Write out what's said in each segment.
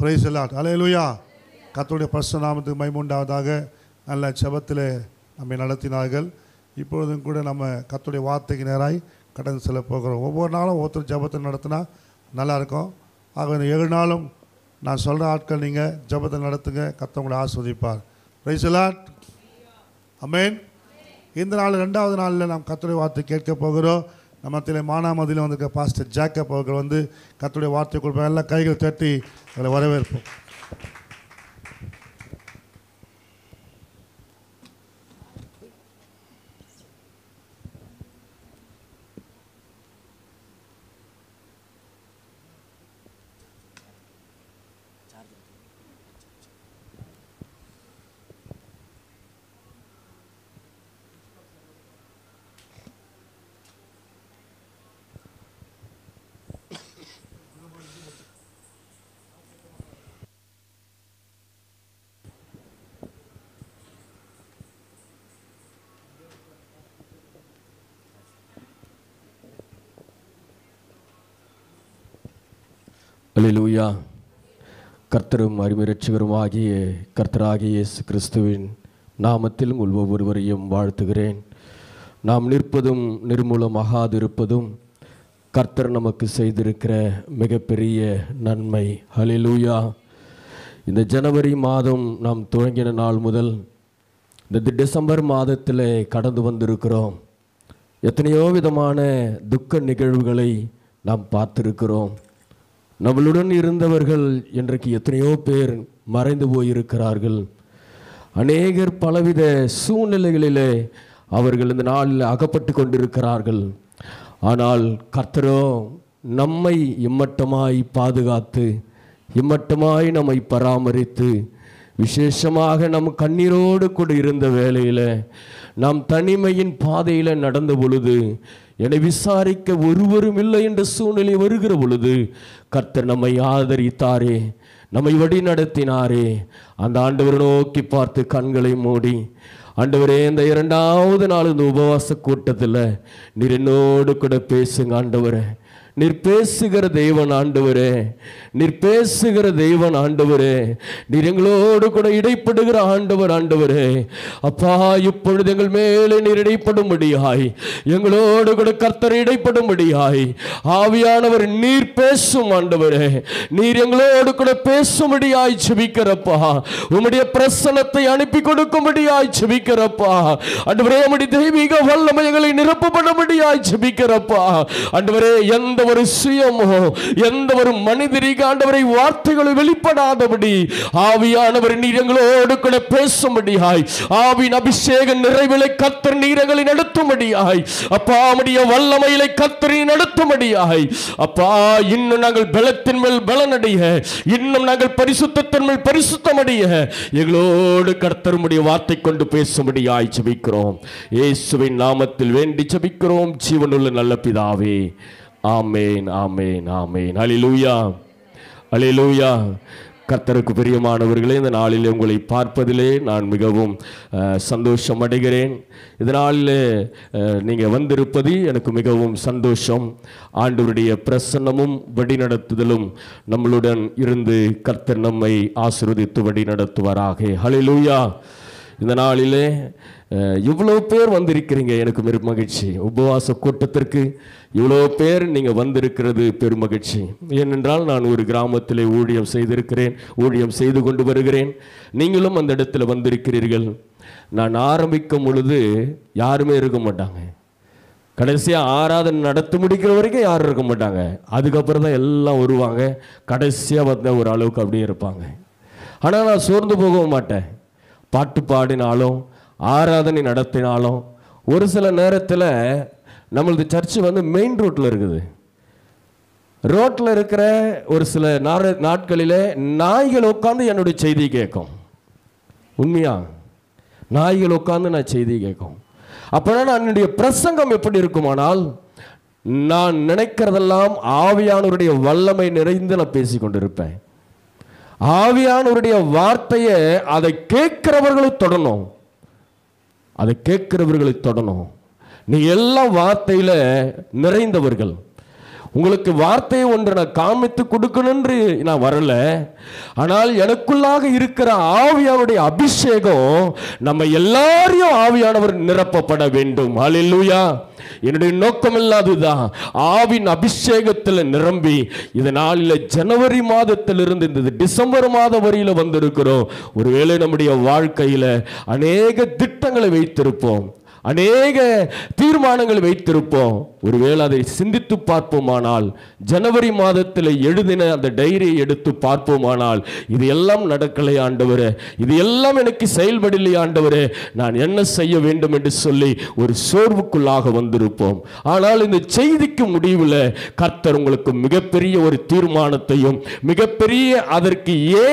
Price the Lord. அல்லேலூயா. கர்த்தருடைய பரிசுத்த நாமத்துக்கு மகிமை உண்டாவதாக. நல்ல ஜெபத்தில் நம்மை நடத்தினார்கள். இப்பொழுதும் கூட நம்ம கர்த்தருடைய வார்த்தைக்கு நேராய் கடந்து செல்ல போகிறோம். ஒவ்வொரு நாளும் ஒவ்வொருத்தர் ஜெபத்தை நடத்தினா நல்லாயிருக்கும். ஆக இந்த 7 நாளும் நான் சொல்கிற ஆட்கள் நீங்கள் ஜெபத்தை நடத்துங்க. கர்த்தர் உங்களை ஆசீர்வதிப்பார். Praise the lord. ஆமென். இந்த நாள் 2வது நாளில் நாம் கர்த்தருடைய வார்த்தை கேட்க போகிறோம். நம்ம மானாமதியில் வந்திருக்க பாஸ்டர் ஜாக்கப் அவர்கள் வந்து கர்த்தருடைய வார்த்தை கொடுப்பாங்க. எல்லாம் கைகள் தட்டி அதில் வரவேற்போம். அல்லேலூயா. கர்த்தரும் அருமை இரட்சகருமாகிய கர்த்தராகிய இயேசு கிறிஸ்துவின் நாமத்தில் உங்கள் ஒவ்வொருவரையும் வாழ்த்துகிறேன். நாம் நிற்பதும் நிர்மூலமாகாதிருப்பதும் கர்த்தர் நமக்கு செய்திருக்கிற மிகப்பெரிய நன்மை. அல்லேலூயா. இந்த ஜனவரி மாதம் நாம் துவங்கின நாள் முதல் இந்த டிசம்பர் மாதத்தில் கடந்து வந்திருக்கிறோம். எத்தனையோ விதமான துக்க நிகழ்வுகளை நாம் பார்த்திருக்கிறோம். நம்மளுடன் இருந்தவர்கள் இன்றைக்கு எத்தனையோ பேர் மறைந்து போயிருக்கிறார்கள். அநேகர் பலவித சூழ்நிலைகளிலே அவர்கள் இந்த நாளில் அகப்பட்டு கொண்டிருக்கிறார்கள். ஆனால் கர்த்தரோ நம்மை இம்மட்டமாய் பாதுகாத்து இம்மட்டமாய் நம்மை பராமரித்து விசேஷமாக நம் கண்ணீரோடு கூட இருந்த வேளையில் நாம் தனிமையின் பாதையில் நடந்த பொழுது என்னை விசாரிக்க ஒருவரும் இல்லை என்ற சூழ்நிலை வருகிற பொழுது கர்த்தர் நம்மை ஆதரித்தாரே, நம்மை வழி நடத்தினாரே. அந்த ஆண்டவரை நோக்கி பார்த்து கண்களை மூடி, ஆண்டவரே இந்த 2வது நாள் இந்த உபவாச கூட்டத்தில் நீர் என்னோடு கூட பேசுங்க ஆண்டவரே. நீர் பேசுகிற தெய்வன் ஆண்டவரே, நீர் பேசுகிற தெய்வன் ஆண்டவரே, நீர் எங்களோடு கூட இடைப்படுகிற ஆண்டவர் ஆண்டவரே. அப்பா, இப்பொழுது எங்கள் மேலே நீர் இடைப்படும்படியாய், எங்களோடு கூட கர்த்தர் இடைப்படும்படியாய் ஆவியானவர் நீர் பேசும் ஆண்டவரே. நீர் எங்களோடு கூட பேசும்படியாய் செபிக்கிறப்பா. உம்முடைய பிரசன்னத்தை அனுப்பி கொடுக்கும்படியாய் செபிக்கிறப்பா ஆண்டவரே. உம்முடைய தெய்வீக வல்லமை எங்களை நிரப்பப்படும்படியாய் செபிக்கிறப்பா ஆண்டவரே. எந்த ஒரு சுயமோ எந்த ஒரு மனிதரிக ஆண்டவரை வார்த்தைகளை வெளிப்படாதபடி ஆவியானவர் நீர் எங்களோடு கூட பேசும்படியாய், ஆவியின் அபிஷேக நிறைவிலை கர்த்தர் நீர் எங்களை நடத்தும்படியாய் அப்பா, உம்முடைய வல்லமையிலே கர்த்தர் நடத்தும்படியாய் அப்பா. இன்னும் நாங்கள் பலத்தின் மேல் பலனடைய, இன்னும் நாங்கள் பரிசுத்தத்தின் மேல் பரிசுத்தமடைய எங்களோடு கர்த்தர் உம்முடைய வார்த்தை கொண்டு பேசும்படியாய் ஜெபிக்கிறோம். இயேசுவின் நாமத்தில் வேண்டி ஜெபிக்கிறோம் ஜீவனுள்ள நல்ல பிதாவே. ஆமேன், ஆமேன், ஆமேன். அல்லேலூயா, அல்லேலூயா. கர்த்தருக்கு பிரியமானவர்களே, இந்த நாளில் உங்களை பார்ப்பதிலே நான் மிகவும் சந்தோஷம் அடைகிறேன். இந்த நாளில் நீங்கள் வந்திருப்பது எனக்கு மிகவும் சந்தோஷம். ஆண்டவருடைய பிரசன்னமும் வழிநடத்துதலும் நம்மளுடன் இருந்து கர்த்தர் நம்மை ஆசீர்வதித்து வழி நடத்துவாராக. அல்லேலூயா. இந்த நாளிலே இவ்வளோ பேர் வந்திருக்கிறீங்க, எனக்கு பெரும் மகிழ்ச்சி. உபவாச கூட்டத்திற்கு இவ்வளோ பேர் நீங்கள் வந்திருக்கிறது பெரும் மகிழ்ச்சி. ஏனென்றால் நான் ஒரு கிராமத்தில் ஊழியம் செய்திருக்கிறேன், ஊழியம் செய்து கொண்டு வருகிறேன். நீங்களும் அந்த இடத்துல வந்திருக்கிறீர்கள். நான் ஆரம்பிக்கும் பொழுது யாருமே இருக்க மாட்டாங்க. கடைசியாக ஆராதனை நடத்தி முடிக்கிற வரைக்கும் யாரும் இருக்க மாட்டாங்க. அதுக்கப்புறம் தான் எல்லாம் வருவாங்க. கடைசியாக வந்த ஒரு அளவுக்கு அப்படியே இருப்பாங்க. ஆனால் நான் சோர்ந்து போகவும் மாட்டேன். பாட்டு பாடினாலும் ஆராதனை நடத்தினாலும் ஒரு சில நேரத்தில் நம்மளது சர்ச்சு வந்து மெயின் ரோட்டில் இருக்குது. ரோட்டில் இருக்கிற ஒரு சில நாட்களிலே நாய்கள் உட்காந்து என்னுடைய செய்தி கேட்கும். உண்மையா, நாய்கள் உட்காந்து நான் செய்தி கேட்கும். அப்போனா நான் என்னுடைய பிரசங்கம் எப்படி இருக்குமானால், நான் நினைக்கிறதெல்லாம் ஆவியானவருடைய வல்லமை நிறைந்து நான் பேசி கொண்டிருப்பேன். ஆவியானவருடைய வார்த்தையை அதை கேட்கிறவர்களை தொடணும், அதை கேட்கிறவர்களை தொடணும். நீ எல்லா வார்த்தையில நிறைந்தவர்கள். உங்களுக்கு வார்த்தையை ஒன்று நான் காமித்து கொடுக்கணும்னு நான் வரல. ஆனால் எனக்குள்ளாக இருக்கிற ஆவியானுடைய அபிஷேகம் நம்ம எல்லாரையும் ஆவியானவர் நிரப்பப்பட வேண்டும். ஹல்லேலூயா. என்னுடைய நோக்கம் இல்லாததுதான் ஆவின் அபிஷேகத்தில் நிரம்பி இந்த நாளில் ஜனவரி மாதத்திலிருந்து இந்த டிசம்பர் மாதம் வரையில வந்திருக்கிறோம். ஒருவேளை நம்முடைய வாழ்க்கையில அநேக திட்டங்களை வைத்திருப்போம், அநேக தீர்மானங்கள் வைத்திருப்போம். ஒருவேளை அதை சிந்தித்து பார்ப்போமானால், ஜனவரி மாதத்தில் எழுதின அந்த டைரியை எடுத்து பார்ப்போமானால், இது எல்லாம் நடக்கலை ஆண்டவரே, இது எல்லாம் எனக்கு செயல்படலை ஆண்டவரே, நான் என்ன செய்ய வேண்டும் என்று சொல்லி ஒரு சோர்வுக்குள்ளாக வந்திருப்போம். ஆனால் இந்த செய்திக்கு முடிவில் கர்த்தர் உங்களுக்கு மிகப்பெரிய ஒரு தீர்மானத்தையும், மிகப்பெரிய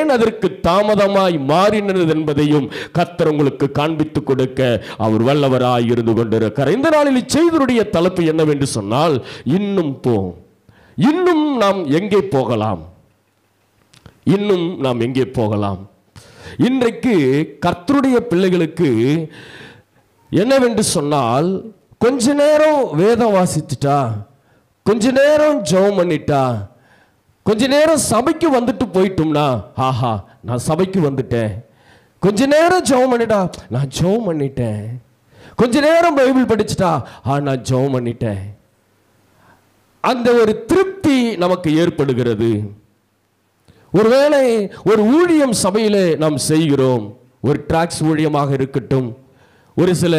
அதற்கு தாமதமாய் மாறினது என்பதையும் கர்த்தர் உங்களுக்கு காண்பித்து கொடுக்க அவர் வல்லவராய் இருந்து கொண்டிருக்கிறார். இந்த நாளில் செய்தியுடைய தலைப்பு என்னவென்று சொன்னால், இன்னும் நாம் எங்கே போகலாம், இன்னும் நாம் எங்கே போகலாம். இன்றைக்கு கர்த்தருடைய பிள்ளைகளுக்கு என்னவென்று சொன்னால், கொஞ்ச நேரம் வேதம் வாசிச்சுட்டா, கொஞ்ச நேரம் ஜெபம் பண்ணிட்டா, கொஞ்ச நேரம் சபைக்கு வந்துட்டு போயிட்டோம்னா, ஆஹா நான் சபைக்கு வந்துட்டேன், கொஞ்ச நேரம் ஜெபம் பண்ணிட்டா நான் ஜெபம் பண்ணிட்டேன், கொஞ்ச நேரம் பைபிள் படிச்சுட்டா நான் ஜெபம் பண்ணிட்டேன், அந்த ஒரு திருப்தி நமக்கு ஏற்படுகிறது. ஒருவேளை ஒரு ஊழியம் சபையிலே நாம் செய்கிறோம், ஒரு டிராக்ஸ் ஊழியமாக இருக்கட்டும், ஒரு சில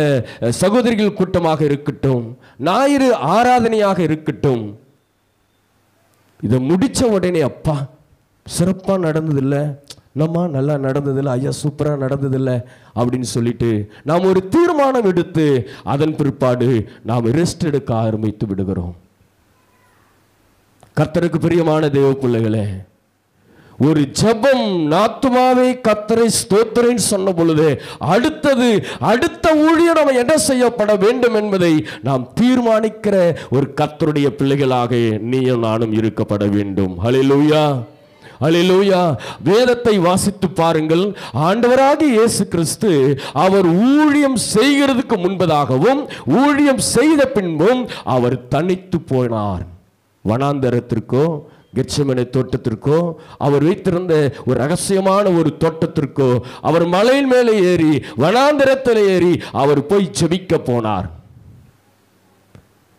சகோதரிகள் கூட்டமாக இருக்கட்டும், ஞாயிறு ஆராதனையாக இருக்கட்டும், இதை முடிச்ச உடனே அப்பா சிறப்பாக நடந்ததில்லை, நம்ம நல்லா நடந்ததில்லை, ஐயா சூப்பராக நடந்ததில்லை அப்படின்னு சொல்லிட்டு நாம் ஒரு தீர்மானம் எடுத்து அதன் பிற்பாடு நாம் ரெஸ்ட் எடுக்க ஆரம்பித்து விடுகிறோம். கர்த்தருக்கு பிரியமான தேவ பிள்ளைகளே, ஒரு ஜெபம் நாத்துமாவே கர்த்தரை ஸ்தோத்திரேன்னு சொன்ன பொழுது அடுத்த ஊழியம் நம்ம என்ன செய்யப்பட வேண்டும் என்பதை நாம் தீர்மானிக்கிற ஒரு கர்த்தருடைய பிள்ளைகளாக நீயும் நானும் இருக்கப்பட வேண்டும். ஹல்லேலூயா, ஹல்லேலூயா. வேதத்தை வாசித்து பாருங்கள். ஆண்டவராகிய இயேசு கிறிஸ்து அவர் ஊழியம் செய்கிறதுக்கு முன்பதாகவும் ஊழியம் செய்த பின்பும் அவர் தனித்து போனார். வனாந்தரத்திற்கோ கெத்செமனே தோட்டத்திற்கோ, அவர் வைத்திருந்த ஒரு ரகசியமான ஒரு தோட்டத்திற்கோ, அவர் மலையின் மேலே ஏறி வனாந்தரத்தில் ஏறி அவர் போய் ஜெபிக்க போனார்.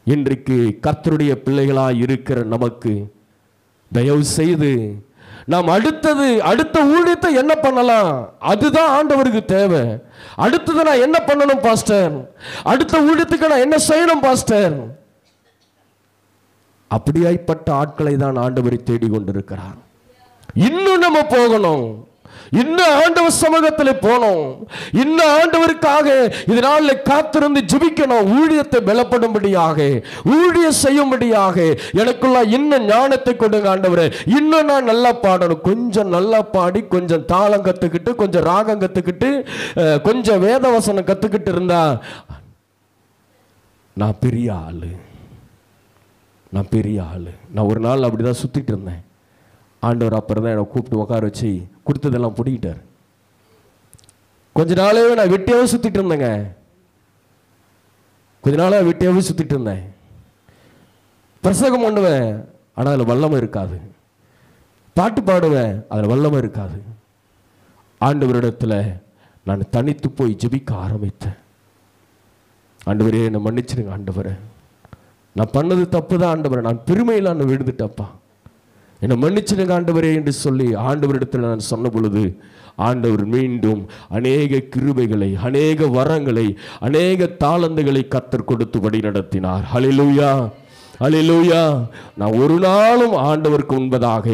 இன்றைக்கு கர்த்தருடைய பிள்ளைகளாய் இருக்கிற நமக்கு தயவு செய்து நாம் அடுத்த ஊழியத்தை என்ன பண்ணலாம், அதுதான் ஆண்டவருக்கு தேவை. அடுத்தது நான் என்ன பண்ணணும் பாஸ்டர், அடுத்த ஊழியத்துக்கு நான் என்ன செய்யணும் பாஸ்டர், அப்படியாய்ப்பட்ட ஆட்களை தான் ஆண்டவரை தேடிக்கொண்டிருக்கிறார். இன்னும் நம்ம போகணும், இன்னும் ஆண்டவர் சமூகத்தில் போனோம், இன்னும் ஆண்டவருக்காக இதனால காத்திருந்து ஜெபிக்கணும். ஊழியத்தை பலப்படும்படியாக, ஊழியம் செய்யும்படியாக எனக்குள்ள இன்னும் ஞானத்தை கொடுங்க ஆண்டவரே. இன்னும் நான் நல்லா பாடணும், கொஞ்சம் நல்லா பாடி, கொஞ்சம் தாளம் கத்துக்கிட்டு, கொஞ்சம் ராகம் கத்துக்கிட்டு, கொஞ்சம் வேதவசனம் கத்துக்கிட்டு இருந்தா நான் பெரிய ஆளு, நான் பெரிய ஆளு. நான் ஒரு நாள் அப்படிதான் சுத்திட்டு இருந்தேன். ஆண்டவர் அப்புறம் தான் என்னை கூப்பிட்டு உட்கார வச்சு கொடுத்ததெல்லாம் பிடிக்கிட்டார். கொஞ்ச நாளாவே நான் வெட்டியாவே சுத்திட்டு இருந்தேங்க, கொஞ்ச நாளாக வெட்டியாவே சுத்திட்டு இருந்தேன். பிரசங்கம் பண்ணுவேன், ஆனால் அதில் வல்லமை இருக்காது. பாட்டு பாடுவேன், அதில் வல்லமை இருக்காது. ஆண்டவரிடத்தில் நான் தனித்து போய் ஜெபிக்க ஆரம்பித்தேன். ஆண்டவரே என்னை மன்னிச்சிடுங்க ஆண்டவரே, நான் பண்ணது தப்பு தான் ஆண்டவரே, நான் பெருமையில் நான் விழுந்துட்டப்பா, என்னை மன்னிச்சிடுங்க ஆண்டவரே என்று சொல்லி ஆண்டவரிடத்தில் நான் சொன்ன பொழுது ஆண்டவர் மீண்டும் அநேக கிருபைகளை, அநேக வரங்களை, அநேக தாளந்துகளை கர்த்தர் கொடுத்து வழி நடத்தினார். ஹல்லேலூயா, ஹல்லேலூயா. நான் ஒரு நாளும் ஆண்டவருக்கு முன்பதாக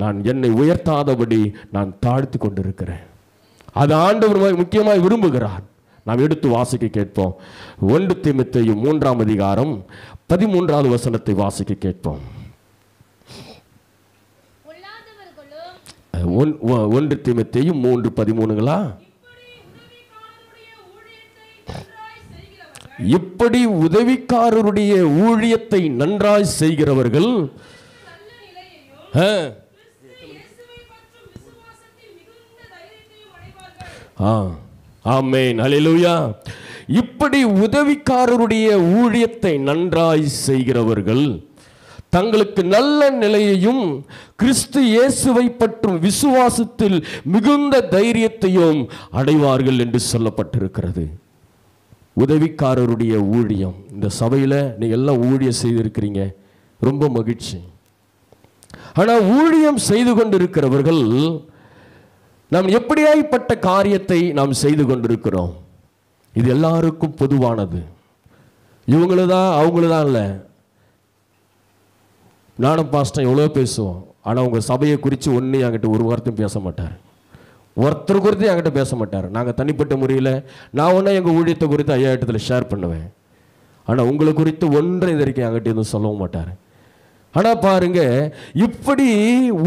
நான் என்னை உயர்த்தாதபடி நான் தாழ்த்தி கொண்டிருக்கிறேன். அது ஆண்டவர் முக்கியமாக விரும்புகிறார். நாம் எடுத்து வாசிக்க கேட்போம். 1 தீமோத்தேயு 3ஆம் அதிகாரம் 13வது வசனத்தை வாசிக்க கேட்போம். 1 தீமோத்தேயு 3:13ங்களா? இப்படி உதவிக்காரருடைய ஊழியத்தை நன்றாய் செய்கிறவர்கள் ஆமென், ஹல்லேலூயா. இப்படி உதவிக்காரருடைய ஊழியத்தை நன்றாய் செய்கிறவர்கள் தங்களுக்கு நல்ல நிலையையும் கிறிஸ்து இயேசுவை பற்றும் விசுவாசத்தில் மிகுந்த தைரியத்தையும் அடைவார்கள் என்று சொல்லப்பட்டிருக்கிறது. உதவிக்காரருடைய ஊழியம். இந்த சபையில் நீங்கள் எல்லாம் ஊழியம் செய்திருக்கிறீங்க, ரொம்ப மகிழ்ச்சி. ஆனால் ஊழியம் செய்து கொண்டிருக்கிறவர்கள் நாம் எப்படியாய்ப்பட்ட காரியத்தை நாம் செய்து கொண்டிருக்கிறோம்? இது எல்லாருக்கும் பொதுவானது. இவங்களுதான் அவங்களுதான் இல்லை. நானும் பாஸ்டர் எவ்வளோ பேசுவோம், ஆனால் உங்கள் சபையை குறித்து ஒன்று என்கிட்ட ஒரு வார்த்தையும் பேச மாட்டார். ஒருத்தர் குறித்து என்கிட்ட பேச மாட்டார். நாங்கள் தனிப்பட்ட முறையில் நான் ஒன்றா எங்கள் ஊழியத்தை குறித்து ஐயாயிரத்தில் ஷேர் பண்ணுவேன். ஆனால் உங்களை குறித்து ஒன்றை இது வரைக்கும் என்கிட்ட எதுவும் சொல்லவும் மாட்டார். ஆனால் பாருங்க, இப்படி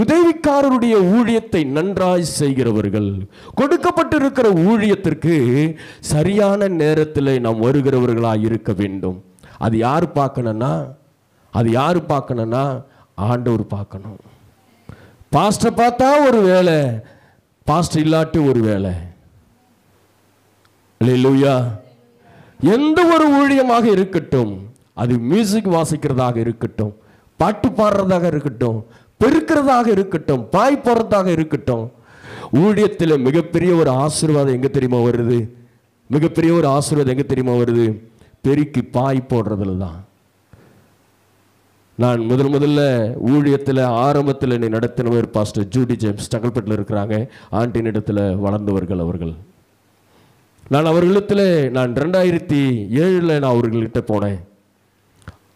உதவிக்காரருடைய ஊழியத்தை நன்றாய் செய்கிறவர்கள், கொடுக்கப்பட்டிருக்கிற ஊழியத்திற்கு சரியான நேரத்தில் நாம் வருகிறவர்களாக இருக்க வேண்டும். அது யார் பார்க்கணும்னா ஆண்டவர் பார்க்கணும். பாஸ்டர் பார்த்தா ஒரு வேலை, பாஸ்டர் இல்லாட்டி ஒரு வேலை. அல்லேலூயா. எந்த ஒரு ஊழியமாக இருக்கட்டும், அது மியூசிக் வாசிக்கிறதாக இருக்கட்டும், பாட்டு பாடுறதாக இருக்கட்டும், பெருக்கிறதாக இருக்கட்டும், பாய் போடுறதாக இருக்கட்டும், ஊழியத்தில் மிகப்பெரிய ஒரு ஆசீர்வாதம் எங்கே தெரியுமா வருது? மிகப்பெரிய ஒரு ஆசீர்வாதம் எங்கே தெரியுமா வருது? பெருக்கி பாய் போடுறதுல தான். நான் முதல்ல ஊழியத்தில் ஆரம்பத்தில் என்னை நடத்தினவர் பாஸ்டர் ஜூடி ஜேம்ஸ், டங்கல்பேட்டில் இருக்கிறாங்க. ஆண்டின் இடத்துல வளர்ந்தவர்கள் அவர்கள். நான் அவர்களிடத்தில் 2007 நான் அவர்கள்கிட்ட போனேன்.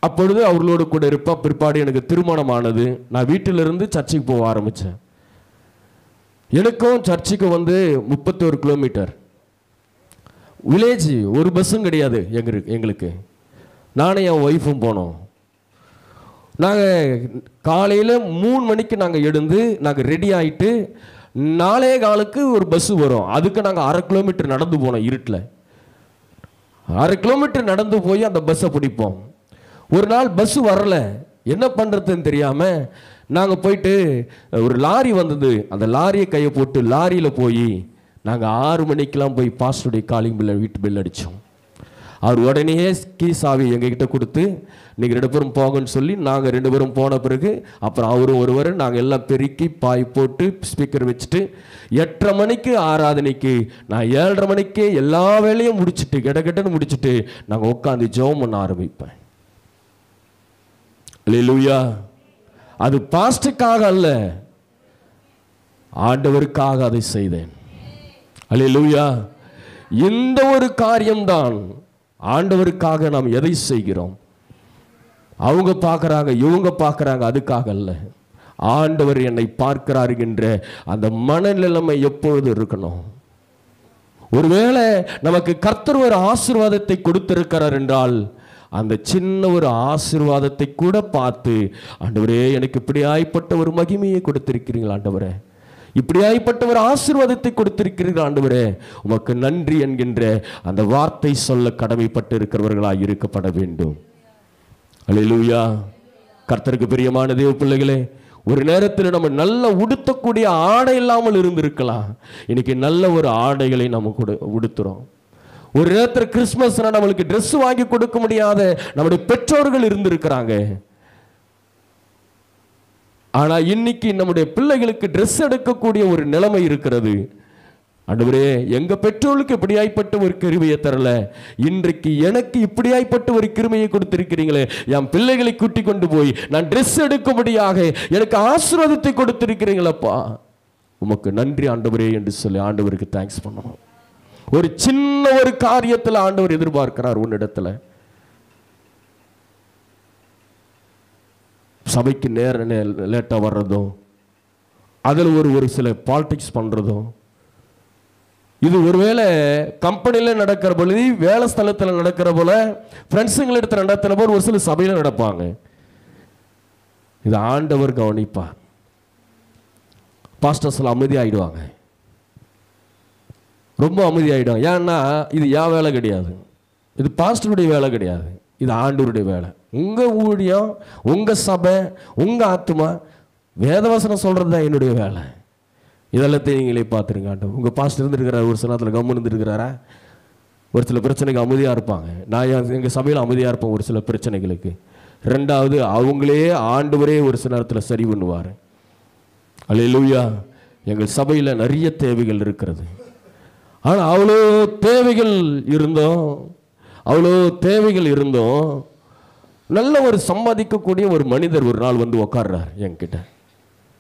அப்பொழுது அவர்களோடு கூட இருப்பா. பிற்பாடு எனக்கு திருமணம் ஆனது. நான் வீட்டிலிருந்து சர்ச்சுக்கு போக ஆரம்பித்தேன். எனக்கும் சர்ச்சுக்கு 31 கிலோமீட்டர். வில்லேஜ், ஒரு பஸ்ஸும் கிடையாது எங்களுக்கு. நானும் என் ஒய்ஃபும் போனோம். நாங்கள் காலையில் 3 மணிக்கு நாங்கள் எழுந்து நாங்கள் ரெடி ஆகிட்டு 4:15 ஒரு பஸ்ஸு வரும். அதுக்கு நாங்கள் 1/2 கிலோமீட்டர் நடந்து போனோம். இருட்டில் 1/2 கிலோமீட்டர் நடந்து போய் அந்த பஸ்ஸை பிடிப்போம். ஒரு நாள் பஸ்ஸு வரல, என்ன பண்ணுறதுன்னு தெரியாமல் நாங்கள் போயிட்டு ஒரு லாரி வந்தது. அந்த லாரியை கையை போட்டு லாரியில் போய் நாங்கள் 6 மணிக்கெலாம் போய் பாஸ்டருடைய காலிங் பில்லை வீட்டு பில் அடித்தோம். அவர் உடனே கீ சாவி எங்ககிட்ட கொடுத்து நீங்கள் 2 பேரும் போகன்னு சொல்லி நாங்கள் 2 பேரும் போன பிறகு அப்புறம் அவரும் ஒருவர் நாங்கள் எல்லாம் பெருக்கி பாய் போட்டு ஸ்பீக்கர் வச்சுட்டு 8:30 மணிக்கு ஆராதனைக்கு நான் 7:30 மணிக்கே எல்லா வேலையும் முடிச்சுட்டு கிட்டன்னு முடிச்சுட்டு நாங்கள் உட்காந்து ஜெபம் பண்ண ஆரம்பிப்பேன். அல்லேலூயா. அது பாஸ்டுக்காக அல்ல, ஆண்டவருக்காக அதை செய்தேன். அல்லேலூயா. இந்த ஒரு காரியம்தான் ஆண்டவருக்காக நாம் எதை செய்கிறோம். அவங்க பார்க்குறாங்க, இவங்க பார்க்குறாங்க, அதுக்காக அல்ல. ஆண்டவர் என்னை பார்க்கிறார் என்ற அந்த மனநிலைமை எப்பொழுது இருக்கணும். ஒருவேளை நமக்கு கர்த்தர் ஒரு ஆசீர்வாதத்தை கொடுத்திருக்கிறார் என்றால் அந்த சின்ன ஒரு ஆசீர்வாதத்தை கூட பார்த்து, ஆண்டவரே எனக்கு இப்படியாய்ப்பட்ட ஒரு மகிமையை கொடுத்திருக்கிறீர்கள் ஆண்டவரே, இப்படியாய்ப்பட்ட ஒரு ஆசீர்வாதத்தை கொடுத்திருக்கிறீர்கள் ஆண்டவரே, உமக்கு நன்றி என்கின்ற அந்த வார்த்தை சொல்ல கடமைப்பட்டு இருக்கிறவர்களாக இருக்கப்பட வேண்டும். அல்லேலூயா. கர்த்தருக்கு பிரியமான தேவ பிள்ளைகளே, ஒரு நேரத்தில் நம்ம நல்ல உடுத்தக்கூடிய ஆடை இல்லாமல் இருந்திருக்கலாம். இன்னைக்கு நல்ல ஒரு ஆடைகளை நம்ம உடுத்துறோம். ஒரு நேரத்தில் கிறிஸ்மஸ்னா நம்மளுக்கு ட்ரெஸ் வாங்கி கொடுக்க முடியாத நம்முடைய பெற்றோர்கள் இருந்திருக்கிறாங்க. ஆனா இன்னைக்கு நம்முடைய பிள்ளைகளுக்கு ட்ரெஸ் எடுக்கக்கூடிய ஒரு நிலைமை இருக்கிறது. ஆண்டவரே, எங்க பெற்றோருக்கு இப்படியாய்ப்பட்ட ஒரு கிருபையை தரல, இன்றைக்கு எனக்கு இப்படியாய்ப்பட்ட ஒரு கிருபையை கொடுத்திருக்கிறீங்களே, என் பிள்ளைகளை கூட்டி கொண்டு போய் நான் ட்ரெஸ் எடுக்கும்படியாக எனக்கு ஆசீர்வாதத்தை கொடுத்திருக்கிறீங்களப்பா, உமக்கு நன்றி ஆண்டவரே என்று சொல்லி ஆண்டவருக்கு தேங்க்ஸ் பண்ணணும். ஒரு சின்ன ஒரு காரியத்தில் ஆண்டவர் எதிர்பார்க்கிறார் உன்னிடத்துல. சபைக்கு லேட்டா வர்றதும், அதில் ஒரு சில பாலிடிக்ஸ் பண்றதும், இது ஒருவேளை கம்பெனியில் நடக்கிற பொழுது, வேலை ஸ்தலத்தில் நடக்கிற போல, ஃப்ரெண்ட்ஸுங்களிடத்தில் நடத்துகிற போது ஒரு சில சபையில் நடப்பாங்க. இது ஆண்டவர் கவனிப்பார். பாஸ்டர்ஸ்லாம் அமைதியாகிடுவாங்க, ரொம்ப அமைதியாகிடும். ஏன்னா இது என் வேலை கிடையாது, இது பாஸ்டருடைய வேலை கிடையாது, இது ஆண்டவருடைய வேலை. உங்கள் ஊழியம், உங்கள் சபை, உங்கள் ஆத்மா, வேதவசனம் சொல்கிறது தான் என்னுடைய வேலை. இதெல்லாத்தையும் நீங்களே பார்த்துருங்க. ஆண்டவர் உங்கள் பாஸ்டர் இருந்துருக்கிறார், ஒரு சில நேரத்தில் கம்முன்னு இருந்துருக்கிறாரா, ஒரு சில பிரச்சனைக்கு அமைதியாக இருப்பாங்க. நான் எங்கள் சபையில் அமைதியாக இருப்பேன் ஒரு சில பிரச்சனைகளுக்கு. ரெண்டாவது அவங்களே ஆண்டவரே ஒரு சில நேரத்தில் சரி பண்ணுவார். அல்லேலூயா. எங்கள் சபையில் நிறைய தேவைகள் இருக்கிறது. ஆனால் அவ்வளோ தேவைகள் இருந்தோம் நல்ல ஒரு சம்பாதிக்கக்கூடிய ஒரு மனிதர் ஒரு நாள் வந்து உட்கார்றார் என்கிட்ட.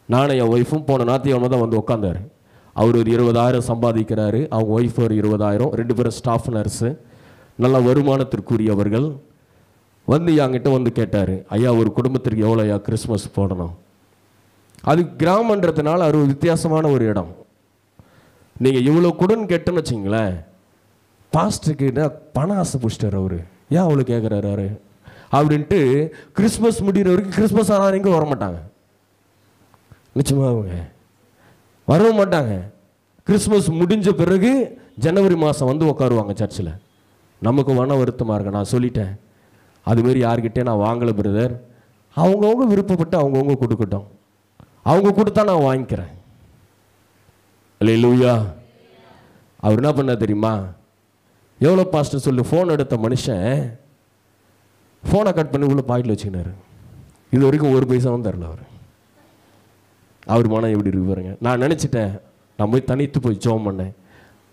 நானும் என் ஒய்ஃபும் போன ஞாயிற்றுக்கிழமை தான் வந்து உட்காந்தார். அவர் ஒரு 20,000 சம்பாதிக்கிறாரு, அவங்க ஒய்ஃப் ஒரு 20,000, 2 பேரும் ஸ்டாஃப் நர்ஸு, நல்ல வருமானத்திற்குரியவர்கள். வந்து என்கிட்ட வந்து கேட்டார், ஐயா ஒரு குடும்பத்திற்கு எவ்வளோ ஐயா கிறிஸ்மஸ் போடணும்? அது கிராமன்றதுனால அது வித்தியாசமான ஒரு இடம். நீங்கள் இவ்வளோ கொடுன்னு கேட்டேன்னு வச்சிங்களேன், பாஸ்டர்கிட்ட பணம் ஆசை பிடிச்சிட்டார் அவர். ஏன் அவ்வளோ கேட்குறாரு அப்படின்ட்டு கிறிஸ்மஸ் முடிகிற வரைக்கும் கிறிஸ்மஸ் ஆனால் எங்கே வரமாட்டாங்க, நிச்சயமாக அவங்க வரவும் மாட்டாங்க. கிறிஸ்மஸ் முடிஞ்ச பிறகு ஜனவரி மாதம் வந்து உட்காருவாங்க சர்ச்சில். நமக்கு மன வருத்தமாக இருக்கு. நான் சொல்லிட்டேன், அதுமாரி யார்கிட்டே நான் வாங்கலை பிரதர், அவங்கவுங்க விருப்பப்பட்டு அவங்கவுங்க கொடுக்கட்டும், அவங்க கொடுத்தா நான் வாங்கிக்கிறேன். அல்லேலூயா. அவர் என்ன பண்ண தெரியுமா? எவ்வளோ பாஸ்டர் சொல்லி ஃபோன் எடுத்த மனுஷன் ஃபோனை கட் பண்ணி உள்ள பாக்கெட்டில் வச்சுக்கினாரு. இது வரைக்கும் 1 பைசாவும் தரல அவர் மனம் எப்படி இருக்கு பாருங்க. நான் நினச்சிட்டேன், நான் போய் தனித்து போய் ஜெபம் பண்ணேன்.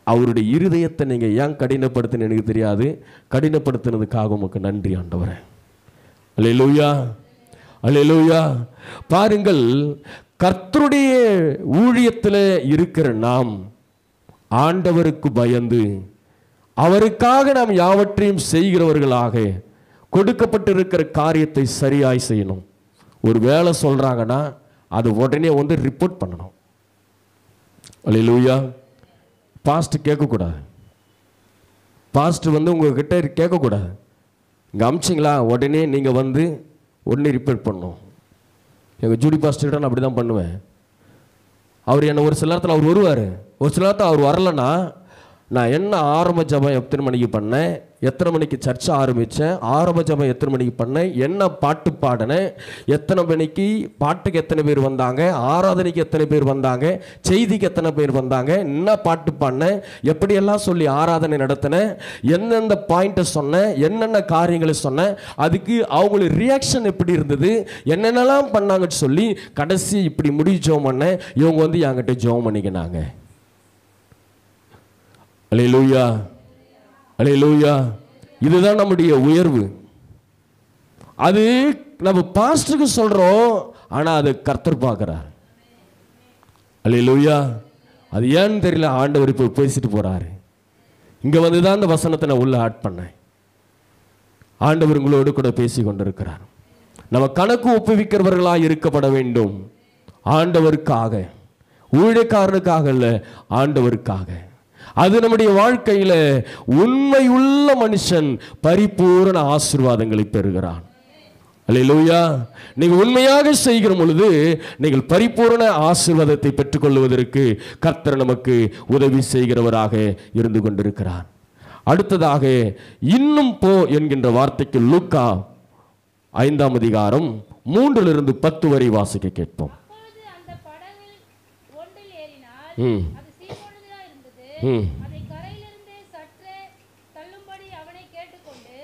அவருடைய இருதயத்தை நீங்கள் ஏன் கடினப்படுத்துன்னு எனக்கு தெரியாது, கடினப்படுத்தினதுக்காக உமக்கு நன்றி ஆண்டவரே. அல்லேலூயா, அல்லேலூயா. பாருங்கள், கர்த்தருடைய ஊழியத்தில் இருக்கிற நாம் ஆண்டவருக்கு பயந்து அவருக்காக நாம் யாவற்றையும் செய்கிறவர்களாக கொடுக்கப்பட்டிருக்கிற காரியத்தை சரியாய் செய்யணும். ஒரு வேலை சொல்கிறாங்கன்னா அது உடனே வந்து ரிப்போர்ட் பண்ணணும். அல்லேலூயா. பாஸ்ட் கேட்கக்கூடாது, பாஸ்ட் வந்து உங்ககிட்ட கேட்கக்கூடாது. இங்கே அமிச்சிங்களா உடனே நீங்கள் வந்து உடனே ரிப்போர்ட் பண்ணணும். எங்கள் ஜூடி பாஸ்டர்கிட்ட நான் அப்படி தான் பண்ணுவேன். அவர் என்னை ஒரு சில நேரத்தில் அவர் வருவார், ஒரு சில நேரத்தில் அவர் வரலன்னா நான் என்ன ஆரம்ப ஜபம் எத்தனை மணிக்கு பண்ணேன், எத்தனை மணிக்கு சர்ச்சை ஆரம்பித்தேன், ஆரம்ப ஜபம் எத்தனை மணிக்கு பண்ணேன், என்ன பாட்டு பாடினேன், எத்தனை மணிக்கு பாட்டுக்கு எத்தனை பேர் வந்தாங்க, ஆராதனைக்கு எத்தனை பேர் வந்தாங்க, செய்திக்கு எத்தனை பேர் வந்தாங்க, என்ன பாட்டு பாடினேன், எப்படியெல்லாம் சொல்லி ஆராதனை நடத்தினேன், எந்தெந்த பாயிண்ட்டை சொன்னேன், என்னென்ன காரியங்களை சொன்னேன், அதுக்கு அவங்களுக்கு ரியாக்ஷன் எப்படி இருந்தது, என்னென்னலாம் பண்ணாங்கன்னு சொல்லி கடைசி இப்படி முடிவு ஜெபம் பண்ணேன். இவங்க வந்து என்கிட்ட ஜெபம் பண்ணிக்கினாங்க. அல்லேலூயா, அல்லேலூயா. இதுதான் நம்முடைய உயர்வு. அது நம்ம பாஸ்டருக்கு சொல்றோம், ஆனா அது கர்த்தர் பார்க்கிறார். அல்லேலூயா. அது ஏன்னு தெரியல, ஆண்டவர் இப்போ பேசிட்டு போறாரு. இங்க வந்து தான் அந்த வசனத்தை நான் உள்ள ஆட் பண்ணேன். ஆண்டவர் உங்களோடு கூட பேசி கொண்டிருக்கிறார். நம்ம கணக்கு ஒப்புவிக்கிறவர்களாக இருக்கப்பட வேண்டும். ஆண்டவருக்காக, ஊழியக்காரனுக்காக அல்ல, ஆண்டவருக்காக. அது நம்முடைய வாழ்க்கையில உண்மையுள்ள மனுஷன் பரிபூரண ஆசீர்வாதங்களை பெறுகிறான். அல்லேலூயா. நீங்கள் உண்மையாக செய்கிற பொழுது நீங்கள் பரிபூரண ஆசீர்வாதத்தை பெற்றுக்கொள்வதற்கு கர்த்தர் நமக்கு உதவி செய்கிறவராக இருந்து கொண்டிருக்கிறார். அடுத்ததாக இன்னும் போ என்கின்ற வார்த்தைக்கு லூக்கா 5ஆம் அதிகாரம் 3 - 10 வரை வாசிக்க கேட்போம். அதை கரையிலிருந்து சற்றே தள்ளும்படி அவனை கேட்டுக்கொண்டு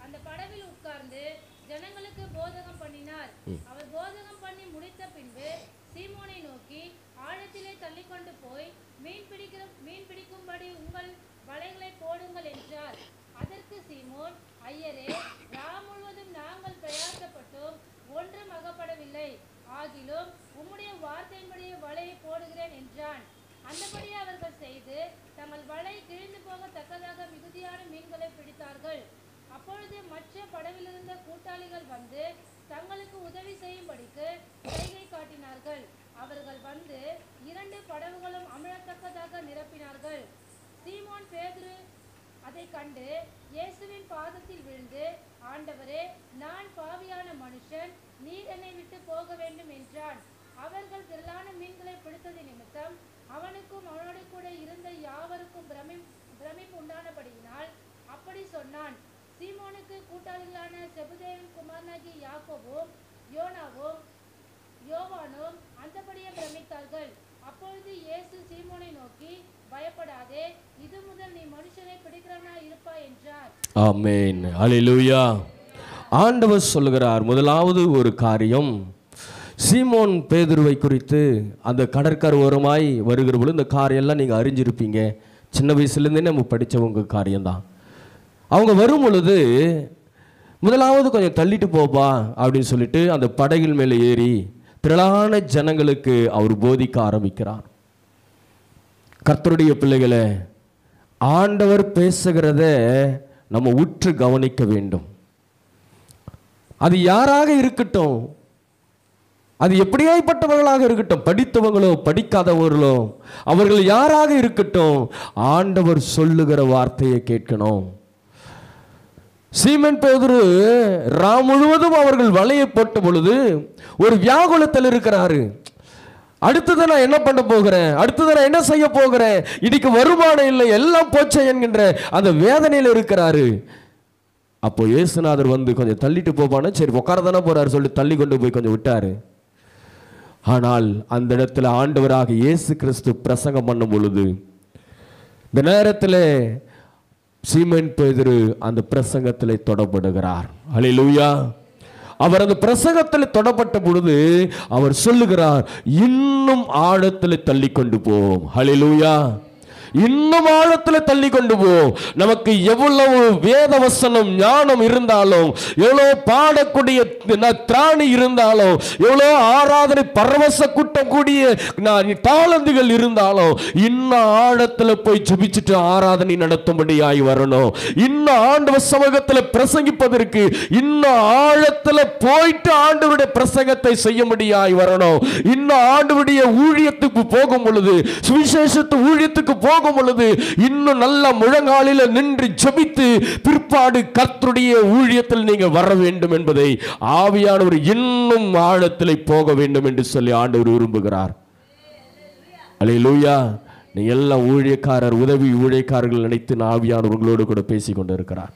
அந்த படவில் உட்கார்ந்து ஜனங்களுக்கு போதகம் பண்ணினார். அவர் போதகம் பண்ணி முடித்த பின்பு சீமோனை நோக்கி, ஆழத்திலே தள்ளிக்கொண்டு போய் மீன் பிடிக்கும்படி உங்கள் வலைகளை போடுங்கள் என்றார். அதற்கு சீமோன், ஐயரே, ராம் முழுவதும் நாங்கள் பிரயாசப்பட்டோம், ஒன்றும் அகப்படவில்லை, ஆகிலும் உம்முடைய வார்த்தையின்படியே வலையை போடுகிறேன் என்றான். அந்தபடி அவர்கள் செய்து தங்கள் வலை கிழிந்து போகத்தக்கதாக மிகுதியான மீன்களை பிடித்தார்கள். அப்பொழுது மற்ற படவிலிருந்த கூட்டாளிகள் வந்து தங்களுக்கு உதவி செய்யும்படிக்கு கைகை காட்டினார்கள். அவர்கள் வந்து 2 படவுகளும் அமிழத்தக்கதாக நிரப்பினார்கள். சீமோன் பேதுரு அதை கண்டு இயேசுவின் பாதத்தில் விழுந்து, ஆண்டவரே, நான் பாவியான மனுஷன், நீர் என்னை விட்டு போக வேண்டும் என்றான். அவர்கள் திரளான மீன்களை பிடித்தது நிமித்தம் அவனுக்கும் அவனோடு கூட இருந்த யாவருக்கும் பிரமிப்பு உண்டானபடியினால் அப்படி சொன்னான். சீமோனுக்கு கூட்டாளிகளான செபதேவின் குமாரனாகிய யாக்கோபும் யோனாவும் யோவானும் அந்தபடியே பிரமித்தார்கள். அப்பொழுது இயேசு சீமோனை நோக்கி, பயப்படாதே, இது முதல் நீ மனுஷனை பிடிக்கிறவனாய் இருப்பாய் என்றார். ஆமென். அல்லேலூயா. ஆண்டவர் சொல்லுகிறார், முதலாவது ஒரு காரியம், சீமோன் பேதுருவை குறித்து அந்த கடற்கரை ஓரமாய் வருகிற பொழுது இந்த காரியெல்லாம் நீங்கள் அறிஞ்சிருப்பீங்க. சின்ன வயசுலேருந்தே நம்ம படித்தவங்க காரியம்தான். அவங்க வரும் பொழுது முதலாவது கொஞ்சம் தள்ளிட்டு போப்பா அப்படின்னு சொல்லிட்டு அந்த படகில் மேலே ஏறி திரளான ஜனங்களுக்கு அவர் போதிக்க ஆரம்பிக்கிறார். கர்த்தருடைய பிள்ளைகளை, ஆண்டவர் பேசுகிறத நம்ம உற்று கவனிக்க வேண்டும். அது யாராக இருக்கட்டும், அது எப்படியாய்ப்பட்டவர்களாக இருக்கட்டும், படித்தவங்களோ படிக்காதவர்களோ, அவர்கள் யாராக இருக்கட்டும், ஆண்டவர் சொல்லுகிற வார்த்தையை கேட்கணும். சீமோன் பேதுரு முழுவதும் அவர்கள் வலையை போட்ட பொழுது ஒரு வியாகுலத்தில் இருக்கிறாரு. அடுத்தது நான் என்ன பண்ண போகிறேன், அடுத்தது நான் என்ன செய்ய போகிறேன், இன்னைக்கு வருமானம் இல்லை, எல்லாம் போச்சே என்கின்ற அந்த வேதனையில் இருக்கிறாரு. அப்போ இயேசுநாதர் வந்து கொஞ்சம் தள்ளிட்டு போப்பான்னு, சரி உட்கார தானே போறாரு சொல்லி தள்ளி கொண்டு போய் கொஞ்சம் விட்டாரு. ஆனால் அந்த இடத்துல ஆண்டவராக இயேசு கிறிஸ்து பிரசங்கம் பண்ணும் பொழுது இந்த நேரத்தில் சீமோன் பேதுரு அந்த பிரசங்கத்தில் தொடப்படுகிறார். ஹல்லேலூயா. அவர் அந்த பிரசங்கத்தில் தொடப்பட்ட பொழுது அவர் சொல்லுகிறார், இன்னும் ஆழத்தில் தள்ளி கொண்டு போவோம். ஹல்லேலூயா. இன்னும் ஆழத்தில் தள்ளி கொண்டு போவோம். நமக்கு எவ்வளவு வேத வசனம் ஞானம் இருந்தாலும், எவ்வளவு பாடக்கூடிய திராணி இருந்தாலும், எவ்வளவு ஆராதனை பரவச கூட்டம் கூடிய தாளந்துகள் இருந்தாலும், இன்னும் ஆழத்தில் போய் ஜெபிச்சுட்டு ஆராதனை நடத்தும்படியாய் வரணும். இன்னும் ஆண்டவர் சமூகத்தில் பிரசங்கிப்பதற்கு இன்னும் ஆழத்தில் போயிட்டு ஆண்டவருடைய பிரசங்கத்தை செய்யும்படியாய் வரணும். இன்னும் ஆண்டவருடைய ஊழியத்துக்கு போகும் பொழுது, சுவிசேஷத்து ஊழியத்துக்கு போகும் பொழுது இன்னும் நல்ல முழங்காலில் நின்று ஜெபித்து பிற்பாடு கர்த்தருடைய ஊழியத்தில் நீங்கள் வர வேண்டும் என்பதை ஆவியானவர் இன்னும் ஆழத்தில் போக வேண்டும் என்று சொல்லி ஆண்டவர் விரும்புகிறார். அல்லேலூயா. நீங்க எல்லாம் ஊழியக்காரர், உதவி ஊழியக்காரர்கள் நினைத்து ஆவியானவர் உங்களோடு கூட பேசிக் கொண்டு இருக்கிறார்.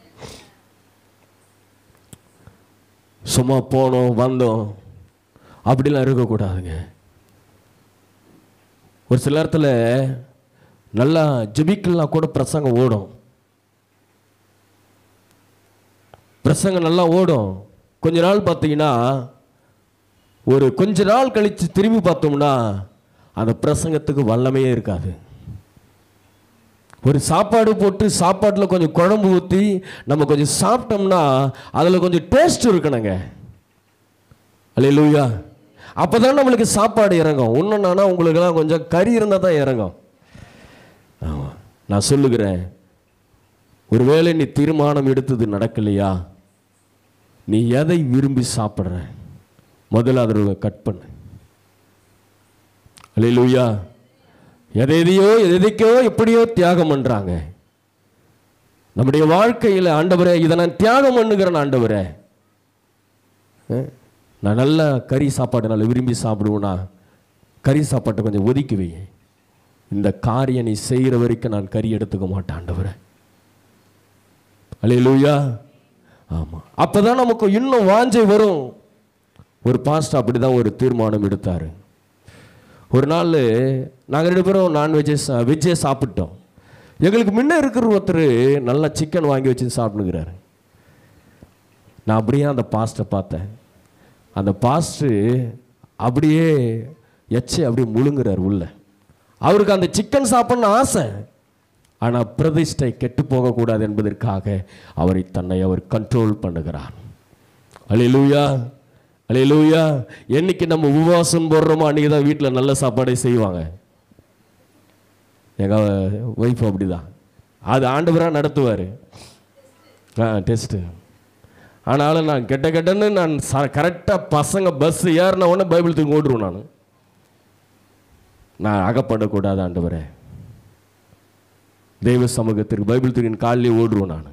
சும்மா போனோம் வந்தோம் அப்படிலாம் இருக்கக்கூடாதுங்க. ஒரு சில நேரத்தில் நல்லா ஜெபிக்கலாம் கூட பிரசங்கம் ஓடும், பிரசங்கம் நல்லா ஓடும். கொஞ்ச நாள் பார்த்தீங்கன்னா, ஒரு கொஞ்ச நாள் கழித்து திரும்பி பார்த்தோம்னா அந்த பிரசங்கத்துக்கு வல்லமையே இருக்காது. ஒரு சாப்பாடு போட்டு சாப்பாட்டில் கொஞ்சம் குழம்பு ஊற்றி நம்ம கொஞ்சம் சாப்பிட்டோம்னா அதில் கொஞ்சம் டேஸ்ட் இருக்கணுங்க. அல்லேலூயா. அப்போ தான் நம்மளுக்கு சாப்பாடு இறங்கும். இன்னொன்னா உங்களுக்கெல்லாம் கொஞ்சம் கறி இருந்தால் தான் இறங்கும். நான் சொல்லுகிறேன், ஒருவேளை நீ தீர்மானம் எடுத்தது நடக்கலையா, நீ எதை விரும்பி சாப்பிட்ற முதல்ல அதை கட் பண்ணு. அல்லேலூயா. எதையோ எப்படியோ தியாகம் பண்றாங்க. நம்முடைய வாழ்க்கையில் ஆண்டவரே இதை நான் தியாகம் பண்ணுகிறேன், ஆண்டவரே நான் நல்லா கறி சாப்பாடு நல்லா விரும்பி சாப்பிடுவேன்னா கறி சாப்பாட்டை கொஞ்சம் ஒதுக்கி வை. இந்த காரியம் நீ செய்கிற வரைக்கும் நான் கறி எடுத்துக்க மாட்டேன் ஆண்டவரே. அல்லேலூயா. ஆமாம், அப்போ தான் நமக்கு இன்னும் வாஞ்சை வரும். ஒரு பாஸ்டர் அப்படி தான் ஒரு தீர்மானம் எடுத்தார். ஒரு நாள் நாங்கள் 2 பேரும் வெஜ்ஜே சாப்பிட்டோம். எங்களுக்கு முன்ன இருக்கிற ஒருத்தர் நல்லா சிக்கன் வாங்கி வச்சு சாப்பிட்டுக்கிறாரு. நான் அப்படியே அந்த பாஸ்டரை பார்த்தேன். அந்த பாஸ்டர் அப்படியே அப்படியே முழுங்குறார் உள்ள. அவருக்கு அந்த சிக்கன் சாப்பிடணும்னு ஆசை, ஆனால் பிரதிஷ்டை கெட்டு போகக்கூடாது என்பதற்காக தன்னை அவர் கண்ட்ரோல் பண்ணுகிறார். அல்லேலூயா. அல்லேலூயா. என்னைக்கு நம்ம உபவாசம் போடுறோமோ அன்றைக்கி தான் வீட்டில் நல்ல சாப்பாடே செய்வாங்க. எங்கள் ஒய்ஃப் அப்படிதான், அது ஆண்டவராக நடத்துவார் டெஸ்ட்டு. ஆனாலும் நான் கெட்டன்னு நான் கரெக்டாக பசங்க பஸ் ஏறின உடனே பைபிள் தூக்கி ஓடுருவேன். நான் அகப்படக்கூடாது ஆண்டவரே, தெய்வ சமூகத்திற்கு பைபிள் தூக்கின் காலிலே ஓடுருவேன். நான்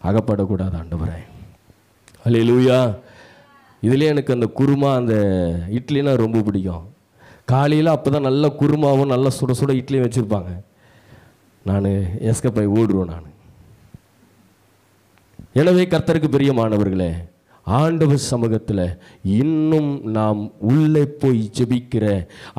அகப்படக்கூடாது ஆண்டவரே. அல்லேலூயா. இதுலேயே எனக்கு அந்த குருமா அந்த இட்லினா ரொம்ப பிடிக்கும். காலையில் அப்போ தான் நல்ல குருமாவும் நல்ல சுட சுட இட்லியும் வச்சுருப்பாங்க. நான் எஸ்கப்பாய் ஓடுருவேன் நான். எனவே கர்த்தருக்கு பிரியமானவர்களே, ஆண்டவர் சமூகத்தில் இன்னும் நாம் உள்ளே போய் ஜெபிக்கிற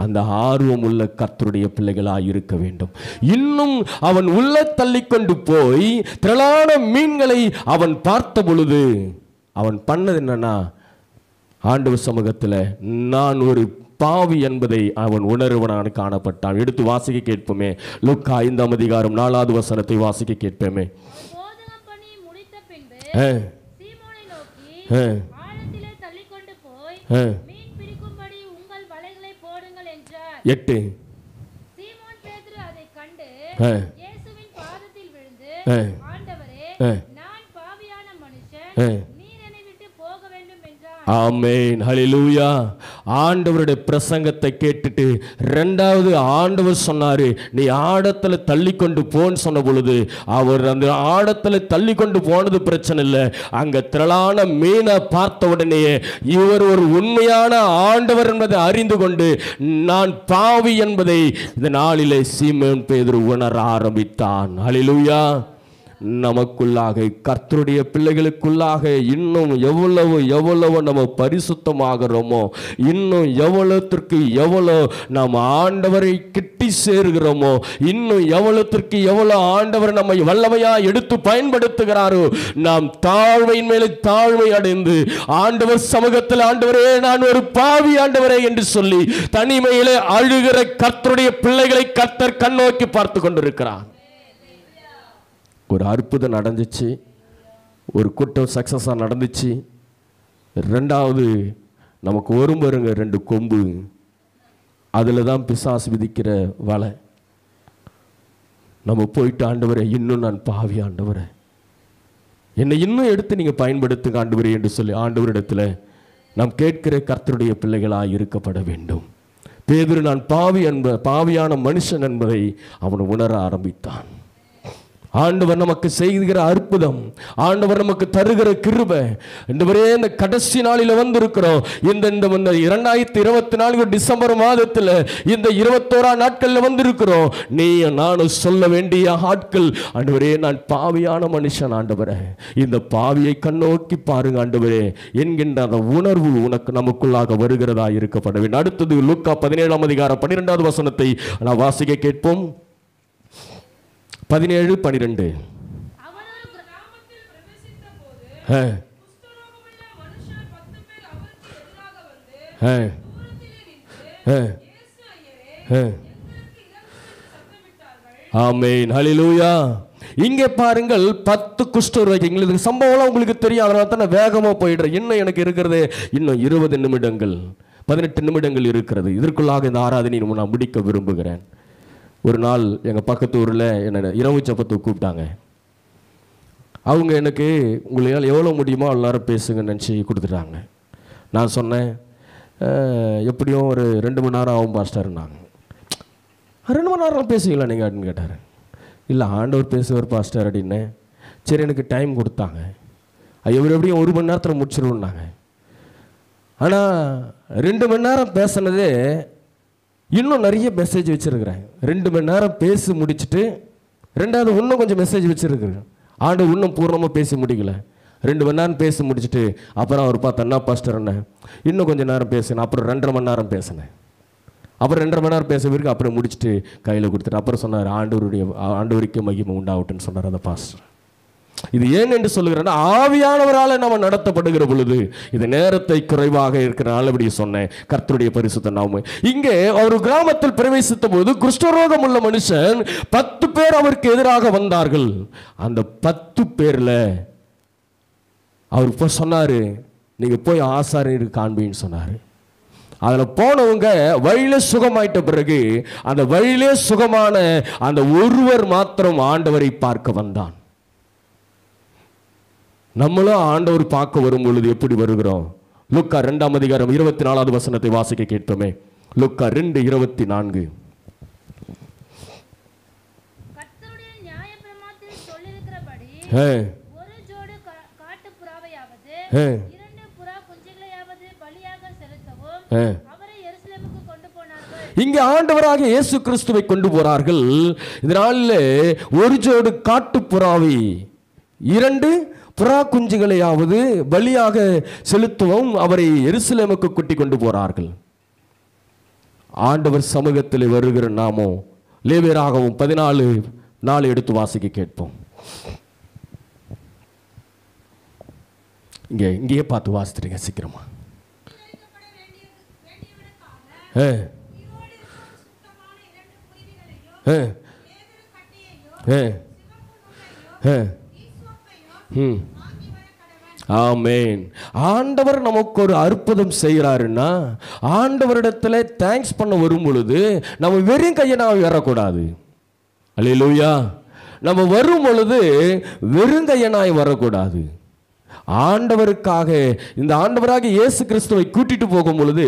அந்த ஆர்வம் உள்ள கர்த்தருடைய பிள்ளைகளாக இருக்க வேண்டும். இன்னும் அவன் உள்ளே தள்ளி கொண்டு போய் திரளான மீன்களை அவன் பார்த்த பொழுது அவன் பண்ணது என்னன்னா, ஆண்டவர் சமூகத்தில் நான் ஒரு பாவி என்பதை அவன் உணர்வனான காணப்பட்டான். எடுத்து வாசிக்க கேட்போமே. லூக்கா 5ஆம் அதிகாரம் 4வது வசனத்தை வாசிக்க கேட்போமே. போதகம் பண்ணி முடித்த பின்பு சீமோனை நோக்கி, ஆழத்திலே தள்ளிக்கொண்டு போய் மீன் பிடிக்கும்படி உங்கள் வலைகளை போடுங்கள் என்றார். 8. சீமோன் பேதுரு அதை கண்டு இயேசுவின் பாதத்தில் விழுந்து, ஆண்டவரே, நான் பாவியான மனுஷன், நீர் என்னை விட்டு போக வேண்டும் என்றான். ஆமென், ஹல்லேலூயா. ஆண்டவருடைய பிரசங்கத்தை கேட்டுட்டு ரெண்டாவது ஆண்டவர் சொன்னாரு, நீ ஆழத்துல தள்ளி கொண்டு போன்னு சொன்ன பொழுது அவர் அந்த ஆழத்துல தள்ளி கொண்டு போனது பிரச்சனை இல்லை. அங்க திரளான மீனை பார்த்த உடனே இவர் ஒரு உண்மையான ஆண்டவர் என்பதை அறிந்து கொண்டு நான் பாவி என்பதை இந்த நாளிலே சீமோன் பேதுரு உணர ஆரம்பித்தான். ஹல்லேலூயா. நமக்குள்ளாக, கர்த்தருடைய பிள்ளைகளுக்குள்ளாக இன்னும் எவ்வளவு நம்ம பரிசுத்தமாகிறோமோ, இன்னும் எவ்வளத்திற்கு எவ்வளோ நாம் ஆண்டவரை கிட்டி சேர்கிறோமோ, இன்னும் எவ்வளத்திற்கு எவ்வளோ ஆண்டவர் நம்மை வல்லமையா எடுத்து பயன்படுத்துகிறாரோ, நாம் தாழ்மையின் மேலே தாழ்மை அடைந்து ஆண்டவர் சமூகத்தில், ஆண்டவரே நான் ஒரு பாவி ஆண்டவரே என்று சொல்லி தனிமையிலே அழுகிற கர்த்தருடைய பிள்ளைகளை கர்த்தர் கண்ணோக்கி பார்த்து கொண்டிருக்கிறார். ஒரு அற்புதம் நடந்துச்சு, ஒரு கூட்டம் சக்ஸஸாக நடந்துச்சு. ரெண்டாவது நமக்கு வரும் பாருங்க 2 கொம்பு, அதில் தான் பிசாசு விதிக்கிற வலை. நம்ம போயிட்டு, ஆண்டவரே இன்னும் நான் பாவி ஆண்டவரே, என்னை இன்னும் எடுத்து நீங்கள் பயன்படுத்துங்க ஆண்டவரே என்று சொல்லி ஆண்டவரிடத்தில் நாம் கேட்கிற கர்த்தருடைய பிள்ளைகளாக இருக்கப்பட வேண்டும். பேதுரு நான் பாவியான மனுஷன் என்பதை அவன் உணர ஆரம்பித்தான். ஆண்டவர் நமக்கு செய்கிற அற்புதம், ஆண்டவர் நமக்கு தருகிற கிருபை, இந்த கடைசி நாளில் வந்திருக்கிறோம். இந்த 2024 டிசம்பர் மாதத்தில் இந்த 21ஆம் நாட்களில் வந்திருக்கிறோம். நீ நானும் சொல்ல வேண்டிய ஆட்கள், ஆண்டவரே நான் பாவியான மனுஷன் ஆண்டவரே, இந்த பாவியை கண்ணோக்கி பாருங்க ஆண்டவரே என்கின்ற அந்த உணர்வு உனக்கு நமக்குள்ளாக வருகிறதா இருக்கப்பட வேண்டும். அடுத்தது லூக்கா 17ஆம் அதிகாரம் 12வது வசனத்தை நான் வாசிக்க கேட்போம். 17:12. ஆமென், ஹல்லேலூயா. இங்கே பாருங்கள் 10 குஷ்டரோகி. எங்களுக்கு சம்பவம்லாம் உங்களுக்கு தெரியும், அதனால தான் நான் வேகமாக போயிடுறேன். இன்னும் எனக்கு இருக்கிறது இன்னும் 20 நிமிடங்கள் 18 நிமிடங்கள் இருக்கிறது. இதற்குள்ளாக இந்த ஆராதனை நான் முடிக்க விரும்புகிறேன். ஒரு நாள் எங்கள் பக்கத்து ஊரில் என்னை இரவு ஜெபத்துக்கு கூப்பிட்டாங்க. அவங்க எனக்கு உங்களால் எவ்வளோ முடியுமோ எல்லாரும் பேசுங்கன்னு நினச்சி கொடுத்துட்டாங்க. நான் சொன்னேன், எப்படியும் ஒரு 2 மணி நேரம் ஆகும் பாஸ்டர்னாங்க. 2 மணி நேரம் பேசுவீங்களா நீங்கள் அப்படின்னு கேட்டார். இல்லை ஆண்டவர் பேசுவார் பாஸ்டர் அப்படின்னு. சரி எனக்கு டைம் கொடுத்தாங்க. இவர் எப்படியும் 1 மணி நேரத்தில் முடிச்சிருவோன்னாங்க. ஆனால் 2 மணி நேரம் பேசினதே இன்னும் நிறைய மெசேஜ் வச்சுருக்கிறேன். 2 மணி நேரம் பேசி முடிச்சுட்டு ரெண்டாவது இன்னும் கொஞ்சம் மெசேஜ் வச்சுருக்குறேன். ஆண்டு இன்னும் பூர்ணமாக பேசி முடிக்கல. 2 மணி நேரம் பேசி முடிச்சுட்டு அப்புறம் அவர் பார்த்தா, என்ன பாஸ்டர் என்ன இன்னும் கொஞ்சம் நேரம் பேசினேன். அப்புறம் 2.5 மணி நேரம் பேசினேன். அப்புறம் 2.5 மணி நேரம் பேச பிறகு அப்புறம் முடிச்சுட்டு கையில் கொடுத்துட்டு அப்புறம் சொன்னார், ஆண்டவருக்கு மகிமை உண்டாகட்டும்னு சொன்னார் அந்த பாஸ்டர். இது ஏன் என்று சொல்லுகிறேன்னா, ஆவியானவரால் நம்ம நடத்தப்படுகிற பொழுது இது நேரத்தை குறைவாக இருக்கிறனால இப்படி சொன்னேன். கர்த்தருடைய பரிசுத்த நாமம். இங்கே ஒரு கிராமத்தில் பிரவேசித்த போது குஷ்டரோகம் உள்ள மனுஷன் 10 பேர் அவருக்கு எதிராக வந்தார்கள். அந்த 10 பேர்ல அவர் இப்போ சொன்னாரு, நீங்க போய் ஆசாரியருக்கு காண்பின்னு சொன்னாரு. அதில் போனவங்க வழியிலே சுகமாயிட்ட பிறகு அந்த வழியிலே சுகமான அந்த ஒருவர் மாத்திரம் ஆண்டவரை பார்க்க வந்தான். நம்மளும் ஆண்டவர் பார்க்க வரும் பொழுது எப்படி வருகிறோம்? லூக்கா 2ஆம் அதிகாரம் 24வது வசனத்தை வாசிக்க கேட்போமே. லூக்கா 2:24. கர்த்தருடைய நியாயப்பிரமாணத்தில் சொல்லியிருக்கிறபடி ஒரு ஜோடி காட்டுப்புறாவையாவது 2 புறா குஞ்சுகளையாவது பலியாக செலுத்தவும் அவரை எருசலேமுக்கு கொண்டு போனார்கள். இங்கே ஆண்டவராக இயேசு கிறிஸ்துவை கொண்டு போறார்கள். இதனால ஒரு ஜோடி காட்டுப்புறாவை 2 புறா குஞ்சுகளையாவது பலியாக செலுத்தவும் அவரை எருசலேமுக்கு கூட்டி கொண்டு போறார்கள். ஆண்டவர் சமூகத்தில் வருகிற நாமோ லேவியராகவும் 14:4 எடுத்து வாசிக்க கேட்போம். இங்கேயே பார்த்து வாசித்துருங்க சீக்கிரமா. ஆமென். ஆண்டவர் நமக்கு ஒரு அற்புதம் செய்கிறாருன்னா, ஆண்டவரிடத்துல தேங்க்ஸ் பண்ண வரும் பொழுது நம்ம வெறும் கையை நாம் வரக்கூடாது. அல்லேலூயா. நம்ம வரும் பொழுது வெறும் கையனாய் வரக்கூடாது. ஆண்டவருக்காக இந்த ஆண்டவராக இயேசு கிறிஸ்துவை கூட்டிட்டு போகும் பொழுது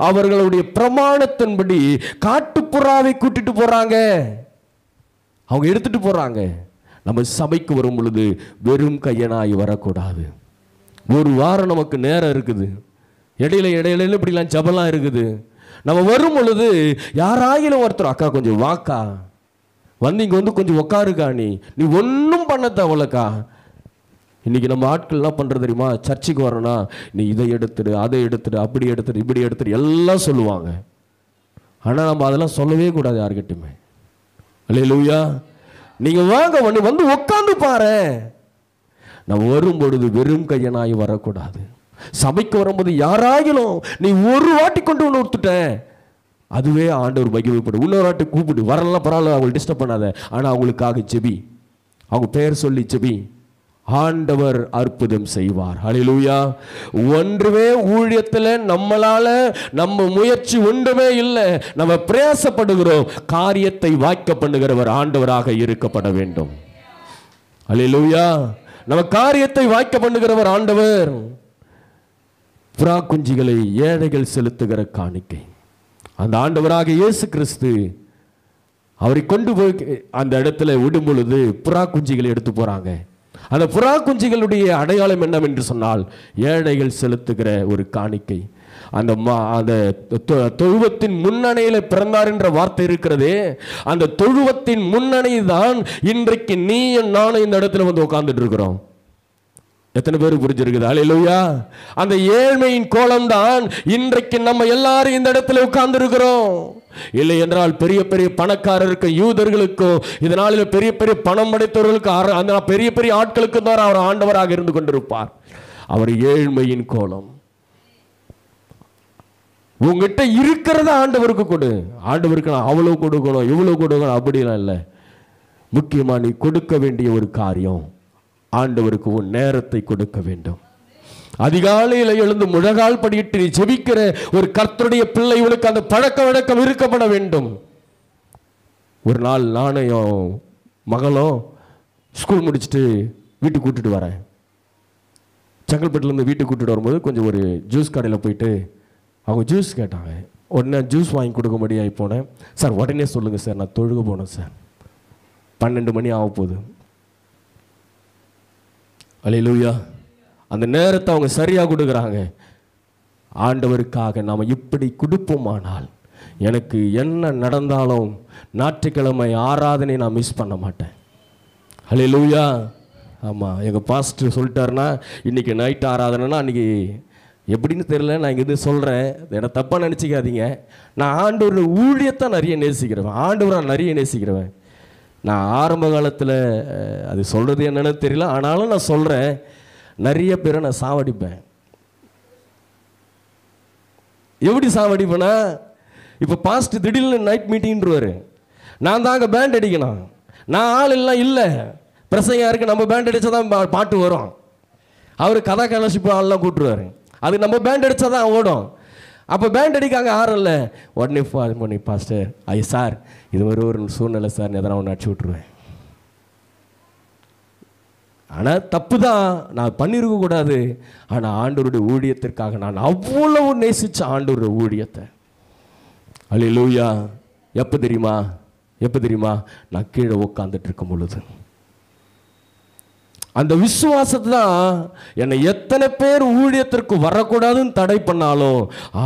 அவர்களுடைய பிரமாணத்தின்படி காட்டுப்புறாவை கூட்டிட்டு போறாங்க, அவங்க எடுத்துட்டு போறாங்க. நம்ம சபைக்கு வரும் பொழுது வெறும் கையனாய் வரக்கூடாது. ஒரு வாரம் நமக்கு நேரம் இருக்குது, இடையில இப்படிலாம் ஜபலாம் இருக்குது. நம்ம வரும் பொழுது யாராயிலும் ஒருத்தர், அக்கா கொஞ்சம் வாக்கா, வந்து இங்கே வந்து கொஞ்சம் உக்காருக்கா, நீ ஒன்றும் பண்ண தேவலக்கா. இன்னைக்கு நம்ம ஆட்கள் என்ன பண்ணுறது தெரியுமா? சர்ச்சுக்கு வரணும்னா நீ இதை எடுத்துடு, அதை எடுத்துடு, அப்படி எடுத்துடு, இப்படி எடுத்துடு எல்லாம் சொல்லுவாங்க. ஆனால் நம்ம அதெல்லாம் சொல்லவே கூடாது யாருக்கிட்டுமே. அல்லேலூயா. நீங்கள் வாங்க, வந்து உட்காந்து பாரு. நான் வரும் பொழுது வெறும் கையனாய் வரக்கூடாது. சபைக்கு வரும்போது யாராகிலும் நீ ஒரு வாட்டி கொண்டு ஒன்று ஒருத்துட்டேன், அதுவே ஆண்டவர் மகிமைப்படும். இன்னொரு வாட்டி கூப்பிடு, வரலாம் பரவாயில்ல, அவங்களை டிஸ்டர்ப் பண்ணாத, ஆனால் அவங்களுக்காக ஜெபி, அவங்க பெயர் சொல்லி ஜெபி. ஆண்டவர் அற்புதம் செய்வார். ஹல்லேலூயா. ஒன்றுமே ஊழியத்தில் நம்மளால நம்ம முயற்சி ஒன்றுமே இல்லை, நம்ம பிரயாசப்படுகிறோம். காரியத்தை வாய்க்க பண்ணுகிறவர் ஆண்டவராக இருக்கப்பட வேண்டும். ஹல்லேலூயா. நம்ம காரியத்தை வாய்க்க பண்ணுகிறவர் ஆண்டவர். புறா குஞ்சுகளை ஏழைகள் செலுத்துகிற காணிக்கை அந்த ஆண்டவராக இயேசு கிறிஸ்து அவரை கொண்டு போய் அந்த இடத்துல விடும் பொழுது புறா குஞ்சுகளை எடுத்து போறாங்க. அந்த புறா குஞ்சுகளுடைய அடையாளம் என்னவென்று சொன்னால் ஏழைகள் செலுத்துகிற ஒரு காணிக்கை. அந்த தொழுவத்தின் முன்னணையில பிறந்தார் என்ற வார்த்தை இருக்கிறதே, அந்த தொழுவத்தின் முன்னணை தான் இன்றைக்கு நீயும் நானும் இந்த இடத்துல வந்து உட்கார்ந்துட்டு இருக்கிறோம். எத்தனை பேருக்கு புரிஞ்சிருக்குது? அல்லேலூயா. அந்த ஏழ்மையின் கோலம் தான் இன்றைக்கு நம்ம எல்லாரும் இந்த இடத்துல உட்கார்ந்து இருக்கிறோம். இல்லை என்றால் பெரிய பெரிய பணக்காரருக்கும் யூதர்களுக்கும் இதனால பெரிய பெரிய பணம் படைத்தவர்களுக்கு அந்த பெரிய பெரிய ஆட்களுக்கு தான் அவர் ஆண்டவராக இருந்து கொண்டிருப்பார். அவர் ஏழ்மையின் கோலம். உங்ககிட்ட இருக்கிறத ஆண்டவருக்கு கொடு. ஆண்டவருக்கு நான் அவ்வளவு கொடுக்கணும் இவ்வளவு கொடுக்கணும் அப்படிலாம் இல்லை. முக்கியமா நீ கொடுக்க வேண்டிய ஒரு காரியம், ஆண்டவருக்கு உன் நேரத்தை கொடுக்க வேண்டும். அதிகாலையில் எழுந்து முழங்கால் படியிட்டு நீ ஜெபிக்கிற ஒரு கர்த்தருடைய பிள்ளை, உனக்கு அந்த பழக்க வழக்கம் இருக்கப்பட வேண்டும். ஒரு நாள் நானும் மகளும் ஸ்கூல் முடிச்சுட்டு வீட்டுக்கு கூட்டிட்டு வரேன். செங்கல்பட்டுலேருந்து வீட்டுக்கு கூட்டிட்டு வரும்போது கொஞ்சம் ஒரு ஜூஸ் கடையில் போயிட்டு அவங்க ஜூஸ் கேட்டாங்க. உடனே ஜூஸ் வாங்கி கொடுக்க முடியாது போனேன். சார் உடனே சொல்லுங்கள் சார், நான் தொழுக போனேன் சார், 12 மணி ஆக போகுது. அல்லேலூயா. அந்த நேரத்தை அவங்க சரியாக கொடுக்குறாங்க. ஆண்டவருக்காக நாம் இப்படி கொடுப்போமானால் எனக்கு என்ன நடந்தாலும் ஞாயிற்றுக்கிழமை ஆராதனை நான் மிஸ் பண்ண மாட்டேன். அல்லேலூயா. ஆமாம், எங்கள் பாஸ்டர் சொல்லிட்டாருன்னா இன்றைக்கி நைட் ஆராதனைனா அன்றைக்கி எப்படின்னு தெரியல, நான் இங்கே இது சொல்கிறேன், என்னை தப்பாக நினச்சிக்காதீங்க. நான் ஆண்டவர் ஊழியத்தை நிறைய நேசிக்கிறேன், ஆண்டவரை நிறைய நேசிக்கிறேன். நான் ஆரம்ப காலத்தில் அது சொல்கிறது என்னன்னு தெரியல, ஆனாலும் நான் சொல்கிறேன், நிறைய பேரை நான் சாவடிப்பேன். எப்படி சாவடிப்பேன்னா, இப்போ பாஸ்ட் திடீர்னு நைட் மீட்டிங்ன்றவாரு, நான் தாங்க பேண்ட் அடிக்கணும், நான் ஆள் எல்லாம் இல்லை, பிரசங்க இருக்கு, நம்ம பேண்ட் அடித்தா தான் பாட்டு வரும். அவர் கதா கலசிப்பு ஆள்லாம் கூட்டுருவார், அது நம்ம பேண்ட் அடித்தா தான் ஓடும். அப்போ பேண்ட் அடிக்காங்க யாரும் இல்லை. உடனே ஃபோன் பண்ணி, பாஸ்டர் ஐயா சார் இது மாதிரி ஒரு சூழ்நிலை சார், எதனா ஒன்று அடிச்சு விட்ருவேன். ஆனால் தப்பு தான், நான் பண்ணியிருக்கக்கூடாது. ஆனால் ஆண்டவருடைய ஊழியத்திற்காக நான் அவ்வளவு நேசித்த ஆண்டவருடைய ஊழியத்தை. அல்லேலூயா. எப்போ தெரியுமா? நான் கீழே உட்காந்துட்டு இருக்கும் பொழுது அந்த விசுவாசத்தை தான் என்னை எத்தனை பேர் ஊழியத்திற்கு வரக்கூடாதுன்னு தடை பண்ணாலும்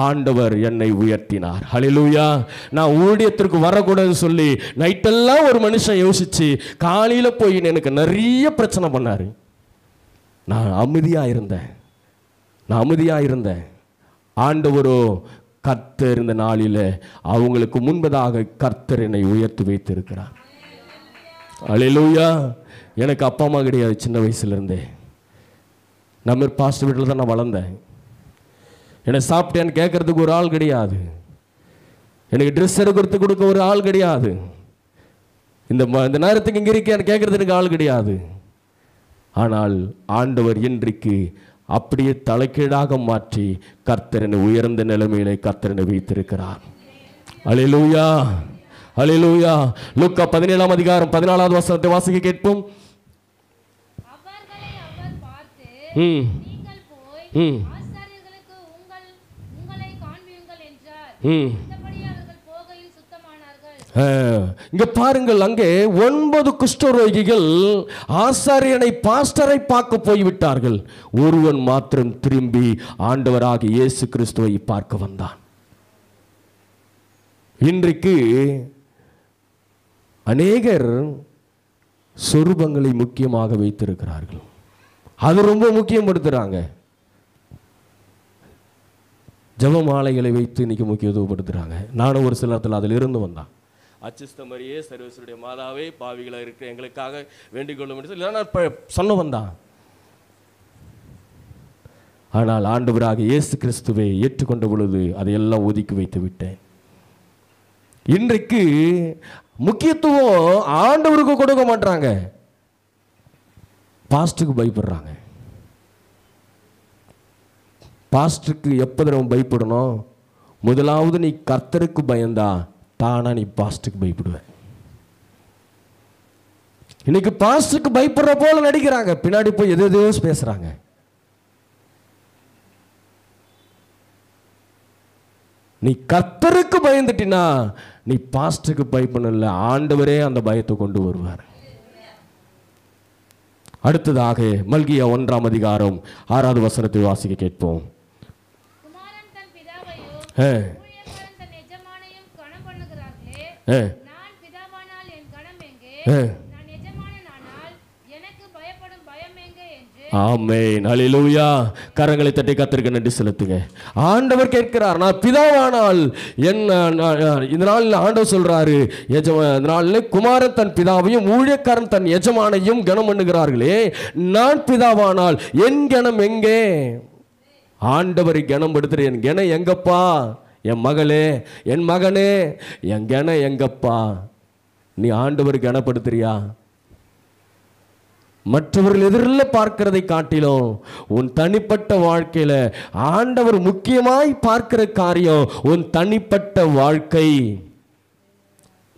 ஆண்டவர் என்னை உயர்த்தினார். ஹல்லேலூயா. நான் ஊழியத்திற்கு வரக்கூடாதுன்னு சொல்லி நைட்டெல்லாம் ஒரு மனுஷன் யோசிச்சு காலையில் போய் எனக்கு நிறைய பிரச்சனை பண்ணார். நான் அமைதியாக இருந்தேன். ஆண்டவரோ கர்த்தர் இந்த நாளில் அவங்களுக்கு முன்பதாக கர்த்தர் என்னை உயர்த்தி வைத்திருக்கிறார். அல்லேலூயா. எனக்கு அப்பா அம்மா கிடையாது சின்ன வயசுலேருந்தே. நம்ம பாஸ்டர் வீட்டில் தான் நான் வளர்ந்தேன். என்னை சாப்பிட்டேன்னு கேட்கறதுக்கு ஒரு ஆள் கிடையாது. எனக்கு ட்ரெஸ் எடுக்கிறதுக்கு கொடுக்க ஒரு ஆள் கிடையாது. இந்த நேரத்துக்கு இங்கே இருக்கேன்னு கேட்கறதுக்கு ஆள் கிடையாது. ஆனால் ஆண்டவர் இன்றைக்கு அப்படியே தலைக்கீழாக மாற்றி கர்த்தரனை உயர்ந்த நிலைமையிலே கர்த்தரனை வைத்திருக்கிறார். அல்லேலூயா, அல்லேலூயா. லூக்கா 17ஆம் அதிகாரம் 14வது வசனத்தை வாசிக்க கேட்போம். அவர்களை அவர் பார்த்து, நீங்கள் போய் ஆசாரியர்களுக்கு உங்களை காண்பியுங்கள் என்றார். இந்தபடி அவர்கள் போகையில் சுத்தமானார்கள். இங்க பாருங்கள், அங்கே 9 குஷ்டரோகிகள் ஆசாரியனை பாஸ்டரை பார்க்க போய்விட்டார்கள். ஒருவன் மாத்திரம் திரும்பி ஆண்டவராகிய இயேசு கிறிஸ்துவை பார்க்க வந்தான். இன்றைக்கு அநேகர் சொரூபங்களை முக்கியமாக வைத்திருக்கிறார்கள். அது ரொம்ப முக்கியப்படுத்துறாங்க. ஜெபமாலைகளை வைத்து இன்னைக்கு முக்கியத்துவப்படுத்துறாங்க. நானும் ஒரு சில நேரத்தில் அதில் இருந்து வந்தான். அச்சிஸ்த மரியே சர்வேஸ்வருடைய மாதாவே பாவிகளாக இருக்கிற எங்களுக்காக வேண்டிக் கொள்ளும் என்று சொல்லி நான் சொன்ன வந்தான். ஆனால் ஆண்டவராக இயேசு கிறிஸ்துவை ஏற்றுக்கொண்ட பொழுது அதையெல்லாம் ஒதுக்கி வைத்து விட்டேன். இன்றைக்கு முக்கியத்துவம் ஆண்டவருக்கு கொடுக்க மாட்டாங்க, பாஸ்டருக்கு பயப்படுறாங்க. பாஸ்டருக்கு எப்போ நம்ம பயப்படணும்? முதலாவது நீ கர்த்தருக்கு பயந்தா தானா நீ பாஸ்டருக்கு பயப்படுவ. இன்னைக்கு பாஸ்டருக்கு பயப்படுற போல நடிக்கிறாங்க, பின்னாடி போய் எதோ பேசுறாங்க. நீ கர்த்தருக்கு பயந்துட்டினா நீ பாஸ்டருக்கு பயப்படல, ஆண்டவரே அந்த பயத்தை கொண்டு வருவார். அடுத்ததாக மல்கியா 1ஆம் அதிகாரம் 6வது வசனத்தை வாசிக்க கேட்போம். குமாரன் தன் பிதாவையும் ஊழியக்காரன் தன் எஜமானையும் கனம் பண்ணுகிறார்களே, நான் பிதாவானால் என் கனம் எங்கே? நான் எஜமானனானால் எனக்கு பயப்படும் பயம் எங்கே என்று. ஆமென், அல்லேலூயா. கரங்களை தட்டி கர்த்தருக்கு நன்றி செலுத்துங்க. ஆண்டவர் கேட்கிறார், நான் பிதாவானால் இந்த நாளில் ஆண்டவர் சொல்றாரு, இந்த நாளில் குமாரன் தன் பிதாவையும் ஊழியக்காரன் தன் எஜமானையும் கனம் பண்ணுகிறார்களே, நான் பிதாவானால் என் கனம் எங்கே? ஆண்டவரை கனம் படுத்துற என் கனம் எங்கப்பா? என் மகளே, என் மகனே, என் கனம் எங்கப்பா? நீ ஆண்டவர் கனப்படுத்துறியா? மற்றவர்கள் எதிரில் பார்க்கிறதை காட்டிலும் உன் தனிப்பட்ட வாழ்க்கையில ஆண்டவர் முக்கியமாய் பார்க்கிற காரியம் உன் தனிப்பட்ட வாழ்க்கை.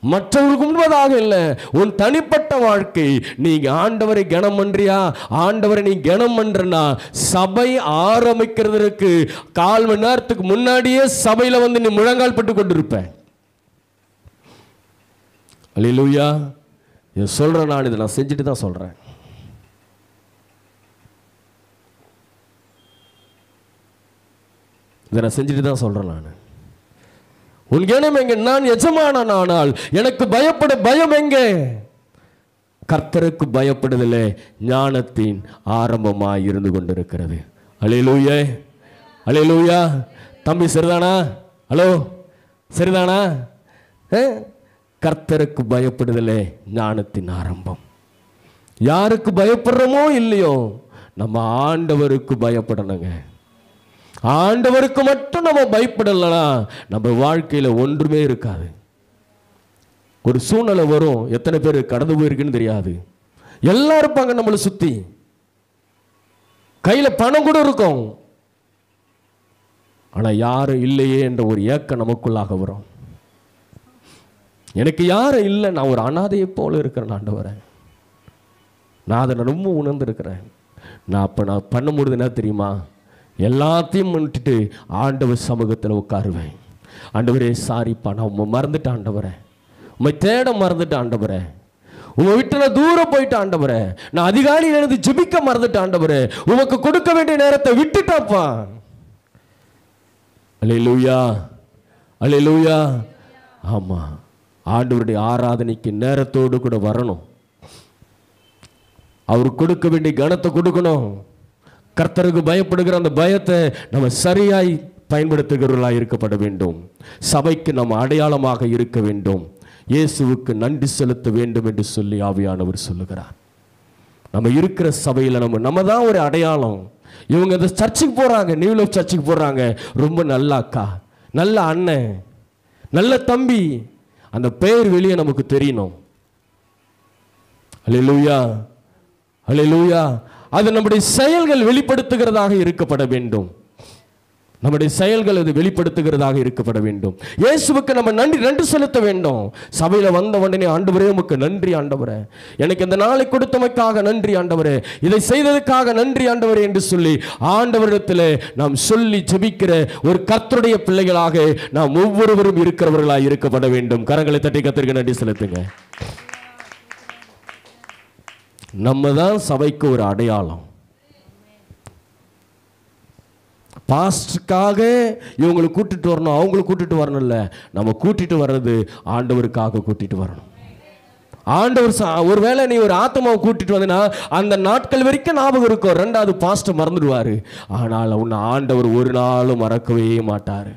மற்றவர்களுக்கு முன்பதாக இல்லை, உன் தனிப்பட்ட வாழ்க்கை. நீங்க ஆண்டவரை கனம் பண்றியா? ஆண்டவரை நீ கனம் பண்றனா, சபை ஆரம்பிக்கிறதுக்கு 1/4 மணி நேரத்துக்கு முன்னாடியே சபையில வந்து நீ முழங்கால் பட்டு கொண்டிருப்ப. அல்லேலூயா. இதை சொல்றேன், நான் இதை நான் செஞ்சுட்டு தான் சொல்றேன். இதை நான் செஞ்சுட்டு தான் சொல்றேன். நான் உன் கனம் எங்கே? நான் எஜமானனானால் எனக்கு பயப்பட பயம் எங்கே? கர்த்தருக்கு பயப்படுதலே ஞானத்தின் ஆரம்பமாய் இருந்து கொண்டிருக்கிறது. அல்லேலூயா, அல்லேலூயா. தம்பி சரிதானா? ஹலோ, சரிதானா? கர்த்தருக்கு பயப்படுதலே ஞானத்தின் ஆரம்பம். யாருக்கு பயப்படுறோமோ இல்லையோ, நம்ம ஆண்டவருக்கு பயப்படணுங்க. ஆண்டவருக்கு மட்டும் நம்ம பயப்படலனா நம்ம வாழ்க்கையில ஒன்றுமே இருக்காது. ஒரு சூழ்நிலை வரும், எத்தனை பேர் கடந்து போயிருக்குன்னு தெரியாது. எல்லாம் இருப்பாங்க நம்மளை சுத்தி, கையில பணம் கூட இருக்கும், ஆனா யாரும் இல்லையே என்ற ஒரு ஏக்கம் நமக்குள்ளாக வரும். எனக்கு யாரும் இல்லை, நான் ஒரு அனாதையை போல இருக்கிறேன் ஆண்டவரே. நான் அதை ரொம்ப உணர்ந்திருக்கிறேன். நான் பண்ண முடியுது என்ன தெரியுமா? எல்லாத்தையும் விட்டுட்டு ஆண்டவர் சமூகத்தில் உட்காருவேன். ஆண்டவரே சாரிப்பா, நான் உண்மை மறந்துட்டேன் ஆண்டவரே, உண்மை தேட மறந்துட்டேன் ஆண்டவரே, உங்க விட்டு நான் தூரம் போயிட்டு ஆண்டவரே, நான் அதிகாலையில் எழுந்து ஜெபிக்க மறந்துட்டேன் ஆண்டவரே, உமக்கு கொடுக்க வேண்டிய நேரத்தை விட்டுட்டாப்பா. அல்லேலூயா, அல்லேலூயா. ஆமா, ஆண்டவருடைய ஆராதனைக்கு நேரத்தோடு கூட வரணும். அவர் கொடுக்க வேண்டிய கனத்தை கொடுக்கணும். கர்த்தருக்கு பயப்படுகிற அந்த பயத்தை நம்ம சரியாய் பயன்படுத்துகிறவர்களாக இருக்கப்பட வேண்டும். சபைக்கு நம்ம அடையாளமாக இருக்க வேண்டும். இயேசுவுக்கு நன்றி செலுத்த வேண்டும் என்று சொல்லி ஆவியானவர் சொல்லுகிறார். நம்ம இருக்கிற சபையில் நம்ம தான் ஒரு அடையாளம். இவங்க இந்த சர்ச்சுக்கு போகிறாங்க, நியூ லைஃப் சர்ச்சுக்கு போகிறாங்க, ரொம்ப நல்ல அக்கா, நல்ல அண்ணன், நல்ல தம்பி, அந்த பெயர் வெளியே நமக்கு தெரியணும். அல்லேலூயா, அல்லேலூயா. அது நம்முடைய செயல்கள் வெளிப்படுத்துகிறதாக இருக்கப்பட வேண்டும். நம்முடைய செயல்கள் அது வெளிப்படுத்துகிறதாக இருக்கப்பட வேண்டும். இயேசுவுக்கு நம்ம நன்றி செலுத்த வேண்டும். சபையில் வந்த உடனே ஆண்டவரே உமக்கு நன்றி ஆண்டவரே, எனக்கு இந்த நாளை கொடுத்தமைக்காக நன்றி ஆண்டவரே, இதை செய்ததுக்காக நன்றி ஆண்டவரே என்று சொல்லி ஆண்டவரிடத்தில் நாம் சொல்லி ஜெபிக்கிற ஒரு கர்த்தருடைய பிள்ளைகளாக நாம் ஒவ்வொருவரும் இருக்கிறவர்களாக இருக்கப்பட வேண்டும். கரங்களை தட்டி கர்த்தருக்கு நன்றி செலுத்துங்க. நம்ம தான் சபைக்கு ஒரு அடையாளம். பாஸ்டுக்காக இவங்களை கூட்டிட்டு வரணும், அவங்களை கூட்டிட்டு வரணும் இல்லை, நம்ம கூட்டிட்டு வர்றது ஆண்டவருக்காக கூட்டிட்டு வரணும். ஆண்டவர் ஒருவேளை நீ ஒரு ஆத்மாவை கூட்டிட்டு வந்தனா அந்த நாட்கள் வரைக்கும் ஞாபகம் இருக்கும், ரெண்டாவது பாஸ்டர் மறந்துடுவாரு. ஆனால் உன்னை ஆண்டவர் ஒரு நாளும் மறக்கவே மாட்டாரு.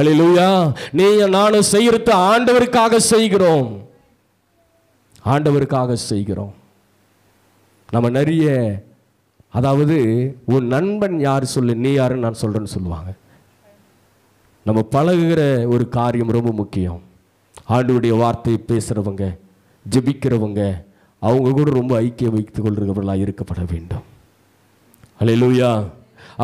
அல்லேலூயா. நீ நானும் செய்யறது ஆண்டவருக்காக செய்கிறோம், ஆண்டவருக்காக செய்கிறோம். நம்ம நிறைய, அதாவது உன் நண்பன் யார் சொல்லு, நீ யாருன்னு நான் சொல்கிறேன்னு சொல்லுவாங்க. நம்ம பழகுகிற ஒரு காரியம் ரொம்ப முக்கியம். ஆண்டவருடைய வார்த்தையை பேசுகிறவங்க, ஜெபிக்கிறவங்க, அவங்க கூட ரொம்ப ஐக்கியம் வைத்துக் கொள்கிறவர்களாக இருக்கப்பட வேண்டும். அல்லேலூயா.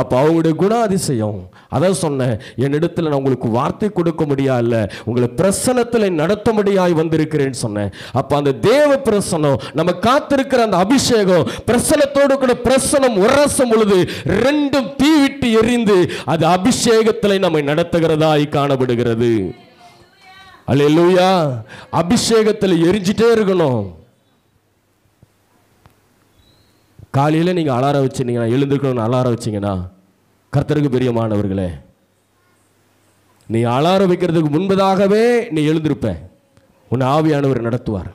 அப்போ அவங்களுடைய குணாதிசயம், அதான் சொன்னேன், என்னிடத்தில் நான் உங்களுக்கு வார்த்தை கொடுக்க முடியாது, உங்களை பிரசனத்தில் நடத்த முடியாய் வந்திருக்கிறேன்னு சொன்னேன். அப்போ அந்த தேவ பிரசனம், நம்ம காத்திருக்கிற அந்த அபிஷேகம், பிரசனத்தோடு கூட பிரசனம் உரசும் பொழுது ரெண்டும் தீவிட்டு எரிந்து அது அபிஷேகத்தில் நம்மை நடத்துகிறதாய் காணப்படுகிறது. அல்லேலூயா. அபிஷேகத்தில் எரிஞ்சிட்டே இருக்கணும். காலையில் நீங்கள் அலாரம் வச்சுருந்தீங்கன்னா, எழுந்திருக்கணும்னு அலாரம் வச்சிங்கன்னா, கர்த்தருக்கு பிரியமானவர்களே, நீ அலாரம் வைக்கிறதுக்கு முன்பதாகவே நீ எழுந்திருப்ப, உன்னை ஆவியானவர் நடத்துவார்.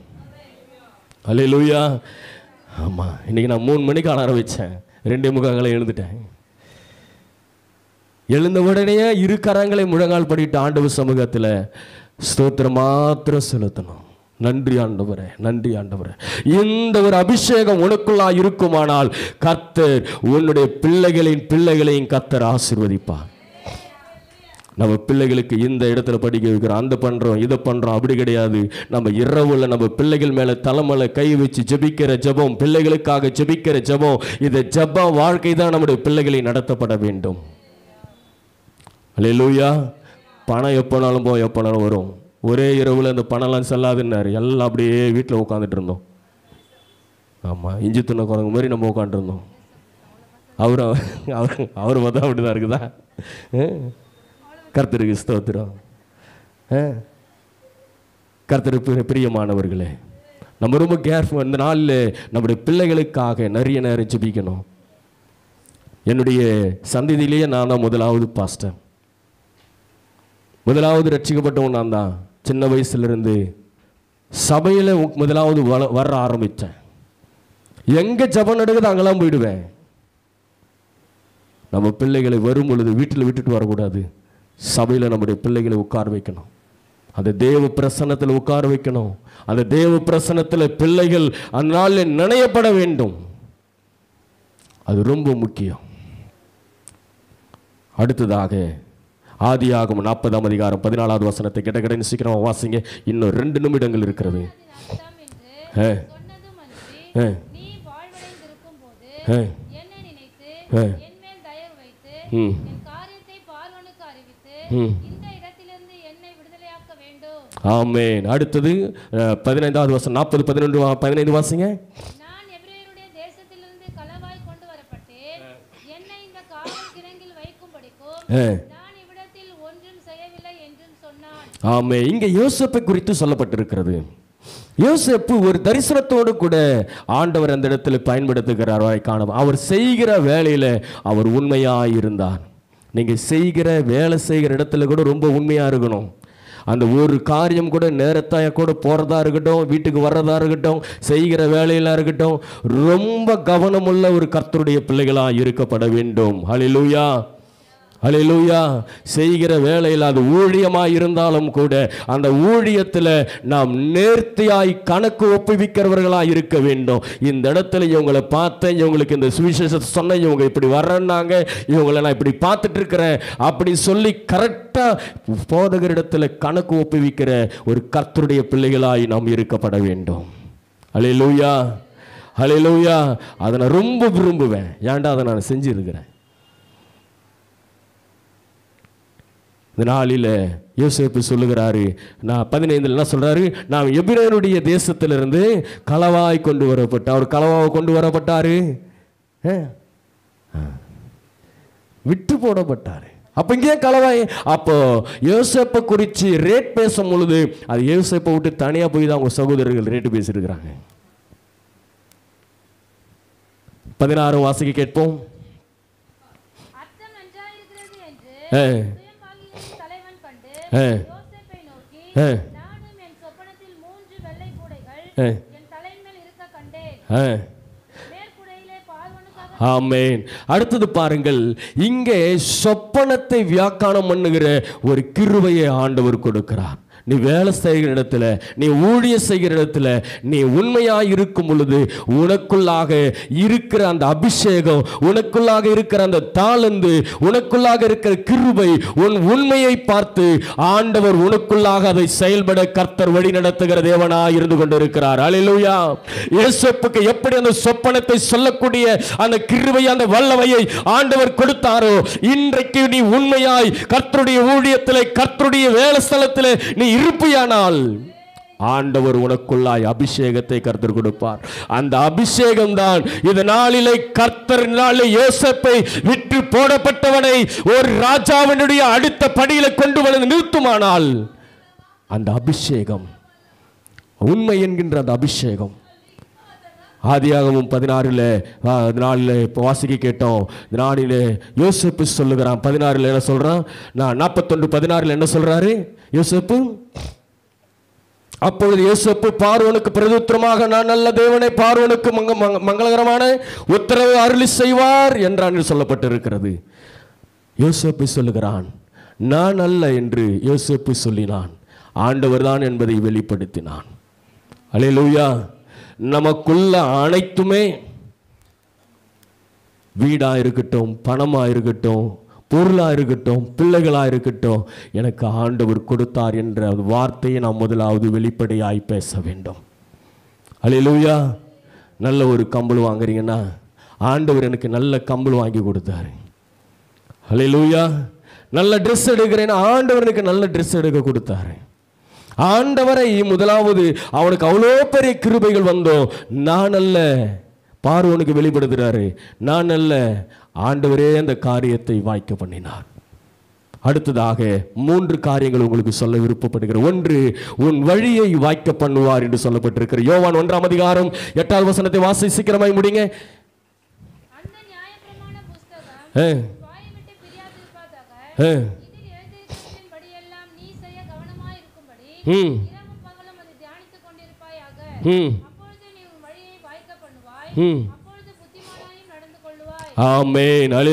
அல்லேலூயா. ஆமாம், இன்றைக்கி நான் 3 மணிக்கு அலாரம் வச்சேன், 2:45 எழுந்துட்டேன். எழுந்த உடனே இரு கரங்களை முழங்கால் படிட்டு ஆண்டவர் சமூகத்தில் ஸ்தோத்திரம் மாத்திரம் செலுத்தணும். நன்றி ஆண்டவரே, நன்றி ஆண்டவரே. இந்த ஒரு அபிஷேகம் உனக்குள்ளா இருக்குமானால் கர்த்தர் உன்னுடைய பிள்ளைகளையும் கர்த்தர் ஆசீர்வதிப்பார். நம்ம பிள்ளைகளுக்கு இந்த இடத்துல படிக்க வைக்கிறோம், அந்த பண்ணுறோம், இதை பண்ணுறோம், அப்படி கிடையாது. நம்ம இரவுல நம்ம பிள்ளைகள் மேலே தலைமையில கை வச்சு ஜெபிக்கிற ஜெபம், பிள்ளைகளுக்காக ஜெபிக்கிற ஜெபம், இந்த ஜெப வாழ்க்கை தான் நம்முடைய பிள்ளைகளை நடத்தப்பட வேண்டும். அல்லேலூயா. பணம் எப்போனாலும் போய் எப்போனாலும் வரும். ஒரே இரவில் அந்த பணம்லாம் செல்லாதுன்னாரு, எல்லாம் அப்படியே வீட்டில் உட்காந்துட்டு இருந்தோம். ஆமாம், இஞ்சி துண்ண குரங்கு மாதிரி நம்ம உட்காந்துருந்தோம். அவர் பார்த்தா அப்படி தான் இருக்குதா? கர்த்தருக்கு ஸ்தோத்திரம். கர்த்தருக்கு பிரியமானவர்களே, நம்ம ரொம்ப கேர்ஃபுல். இந்த நாளில் நம்முடைய பிள்ளைகளுக்காக நிறைய நேரம் ஜெபிக்கணும். என்னுடைய சந்ததியிலேயே நான் தான் முதலாவது பாஸ்டர், முதலாவது ரட்சிக்கப்பட்டவன் நான் தான். சின்ன வயசுலேருந்து சபையில் முதலாவது வர ஆரம்பித்தேன். எங்கே ஜபம் நடக்குது அங்கெல்லாம் போயிடுவேன். நம்ம பிள்ளைகளை வரும் பொழுது வீட்டில் விட்டுட்டு வரக்கூடாது. சபையில் நம்முடைய பிள்ளைகளை உட்கார வைக்கணும், அந்த தேவ பிரசன்னத்தில் உட்கார வைக்கணும். அந்த தேவ பிரசன்னத்தில் பிள்ளைகள் அந்த நாளில் நினையப்பட வேண்டும். அது ரொம்ப முக்கியம். அடுத்ததாக ஆதியாகமம் 40ஆம் அதிகாரம் 14வது வசனத்தை கிட்ட சீக்கிரமா வாசிங்க. இன்னும் 2 நிமிடங்கள் இருக்கிறது. ஆமென். அடுத்தது 15வது வசனம், 40, 11, 15 வாசிங்க. ஆமே. இங்க யோசேப்பை குறித்து சொல்லப்பட்டிருக்கிறது. யோசேப்பு ஒரு தரிசனத்தோடு கூட ஆண்டவர் அந்த இடத்துல பயன்படுத்துகிறாராய் காண. அவர் செய்கிற வேலையில அவர் உண்மையாய் இருந்தார். நீங்க செய்கிற வேலை செய்கிற இடத்துல கூட ரொம்ப உண்மையா இருக்கணும். அந்த ஒரு காரியம் கூட நேரத்தாய கூட போறதா இருக்கட்டும், வீட்டுக்கு வர்றதா இருக்கட்டும், செய்கிற வேலையில இருக்கட்டும், ரொம்ப கவனமுள்ள ஒரு கர்த்தருடைய பிள்ளைகளா இருக்கப்பட வேண்டும். ஹல்லேலூயா. அல்லேலூயா. செய்கிற வேலையில் அது ஊழியமாய் இருந்தாலும் கூட அந்த ஊழியத்தில் நாம் நேர்த்தியாய் கணக்கு ஒப்புவிக்கிறவர்களாக இருக்க வேண்டும். இந்த இடத்துல இவங்களை பார்த்தேன், இவங்களுக்கு இந்த சுவிசேஷத்தை சொன்னேன், இவங்க இப்படி வர்றேன்னாங்க, இவங்களை நான் இப்படி பார்த்துட்டு இருக்கிறேன் அப்படி சொல்லி கரெக்டாக போதகரிடத்தில் கணக்கு ஒப்புவிக்கிற ஒரு கர்த்தருடைய பிள்ளைகளாய் நாம் இருக்கப்பட வேண்டும். அல்லேலூயா, அல்லேலூயா. அதை நான் ரொம்ப விரும்புவேன். ஏன்டா அதை நான் செஞ்சிருக்கிறேன். இந்த நாளில் யோசேப்பு சொல்லுகிறாரு, நான் 15 என்ன சொல்றாரு, நான் எபிரேயருடைய தேசத்திலிருந்து களவாய் கொண்டு வரப்பட்டார். அவர் களவாவை கொண்டு வரப்பட்டாரு, விட்டு போடப்பட்டாரு. அப்போ இங்கே களவாய். அப்போ யோசேப்பை குறித்து ரேட் பேசும் பொழுது அது யோசேப்பை விட்டு தனியாக போய் தான் அவங்க சகோதரர்கள் ரேட்டு பேசியிருக்கிறாங்க. 16 வாசிக்க கேட்போம். யோசேப்பை நோக்கி, நானும் என் சொப்பனத்தில் 3 வெள்ளை கூடைகள் என் தலைமேல் இருக்க கண்டேன். மேற்கூடையிலே பார்வோனுக்காக. ஆமென். அடுத்தது பாருங்கள், இங்கே சொப்பனத்தை வியாக்கியானம் பண்ணுகிற ஒரு கிருபையை ஆண்டவர் கொடுக்கிறார். நீ வேலை செய்கிற இடத்துல, நீ ஊழியம் செய்கிற இடத்துல நீ உண்மையாக இருக்கும் பொழுது உனக்குள்ளாக இருக்கிற அந்த அபிஷேகம், உனக்குள்ளாக இருக்கிற அந்த தாளந்து, உனக்குள்ளாக இருக்கிற கிருபை, உன் உண்மையை பார்த்து ஆண்டவர் உனக்குள்ளாக அதை செயல்பட கர்த்தர் வழி நடத்துகிற தேவனாய் இருந்து கொண்டிருக்கிறார். அல்லேலூயா. யோசேப்புக்கு எப்படி அந்த சொப்பனத்தை சொல்லக்கூடிய அந்த கிருபை, அந்த வல்லமையை ஆண்டவர் கொடுத்தாரோ, இன்றைக்கு நீ உண்மையாய் கர்த்தருடைய ஊழியத்திலே, கர்த்தருடைய வேலை ஸ்தலத்திலே நீ இருப்பியானால் ஆண்டவர் உனக்குள்ளாய் அபிஷேகத்தை கர்த்தர் கொடுப்பார். அந்த அபிஷேகம் தான் இந்த நாளிலே கர்த்தர் யோசேப்பை விற்று போடப்பட்டவனை ஒரு ராஜாவினுடைய அடுத்த படியில கொண்டு வந்து நிறுத்துமானால் அந்த அபிஷேகம், உண்மை என்கின்ற அந்த அபிஷேகம், ஆதியாகமம் 16 இப்போ வாசிக்க கேட்டோம். நாளிலே யோசேப்பு சொல்லுகிறான். 16 என்ன சொல்றான்? நான் 41:16 என்ன சொல்றாரு யோசேப்பு? அப்பொழுது யோசேப்பு பார்வோனுக்கு பிரதியுத்தரமாக, நான் நல்ல தேவனை, பார்வோனுக்கு மங்களகரமான உத்தரவு அருளி செய்வார் என்றான் சொல்லப்பட்டிருக்கிறது. யோசேப்பு சொல்லுகிறான், நான் அல்ல என்று யோசேப்பு சொல்லினான். ஆண்டவர் தான் என்பதை வெளிப்படுத்தினான். அல்லேலூயா. நமக்குள்ள அனைத்துமே, வீடா இருக்கட்டும், பணமா இருக்கட்டும், பொருளா இருக்கட்டும், பிள்ளைகளா இருக்கட்டும், எனக்கு ஆண்டவர் கொடுத்தார் என்ற வார்த்தையை நாம் முதலாவது வெளிப்படையாய் பேச வேண்டும். அல்லேலூயா. நல்ல ஒரு கம்பளம் வாங்குறீங்கன்னா ஆண்டவர் எனக்கு நல்ல கம்பளம் வாங்கி கொடுத்தாரு. அல்லேலூயா. நல்ல ட்ரெஸ் எடுக்கிறேன்னா ஆண்டவர் எனக்கு நல்ல ட்ரெஸ் எடுக்க கொடுத்தாரு. ஆண்டவரை முதலாவது அவனுக்கு அவ்வளோ பெரிய கிருபைகள் வந்தோம். நான் அல்ல, பார்வோனுக்கு வெளிப்படுத்துறாரு, நான் அல்ல, ஆண்டவரே அந்த காரியத்தை வாய்க்க பண்ணினார். அடுத்ததாக 3 காரியங்கள் உங்களுக்கு சொல்ல விருப்பப்படுகிறேன். 1, உன் வழியை வாய்க்க பண்ணுவார் என்று சொல்லப்பட்டிருக்கிற யோவான் 1ஆம் அதிகாரம் 8வது வசனத்தை வாசி, சீக்கிரமாய் முடிங்க. அந்த நியாயப்பிரமாண புத்தகம் வாயை விட்டு பிரியாதிருப்பதாக, இதில் எழுதியிருக்கிறபடி எல்லாம் நீ செய்ய கவனமாய் இருக்கும்படி இரவும் பகலும் அதை தியானித்துக் கொண்டிருப்பாயாக. அப்பொழுது நீ உன் வழியை வாய்க்க பண்ணுவாய், அப்பொழுது புத்திமானாயும் நடந்து கொள்வாய். ஆமென்.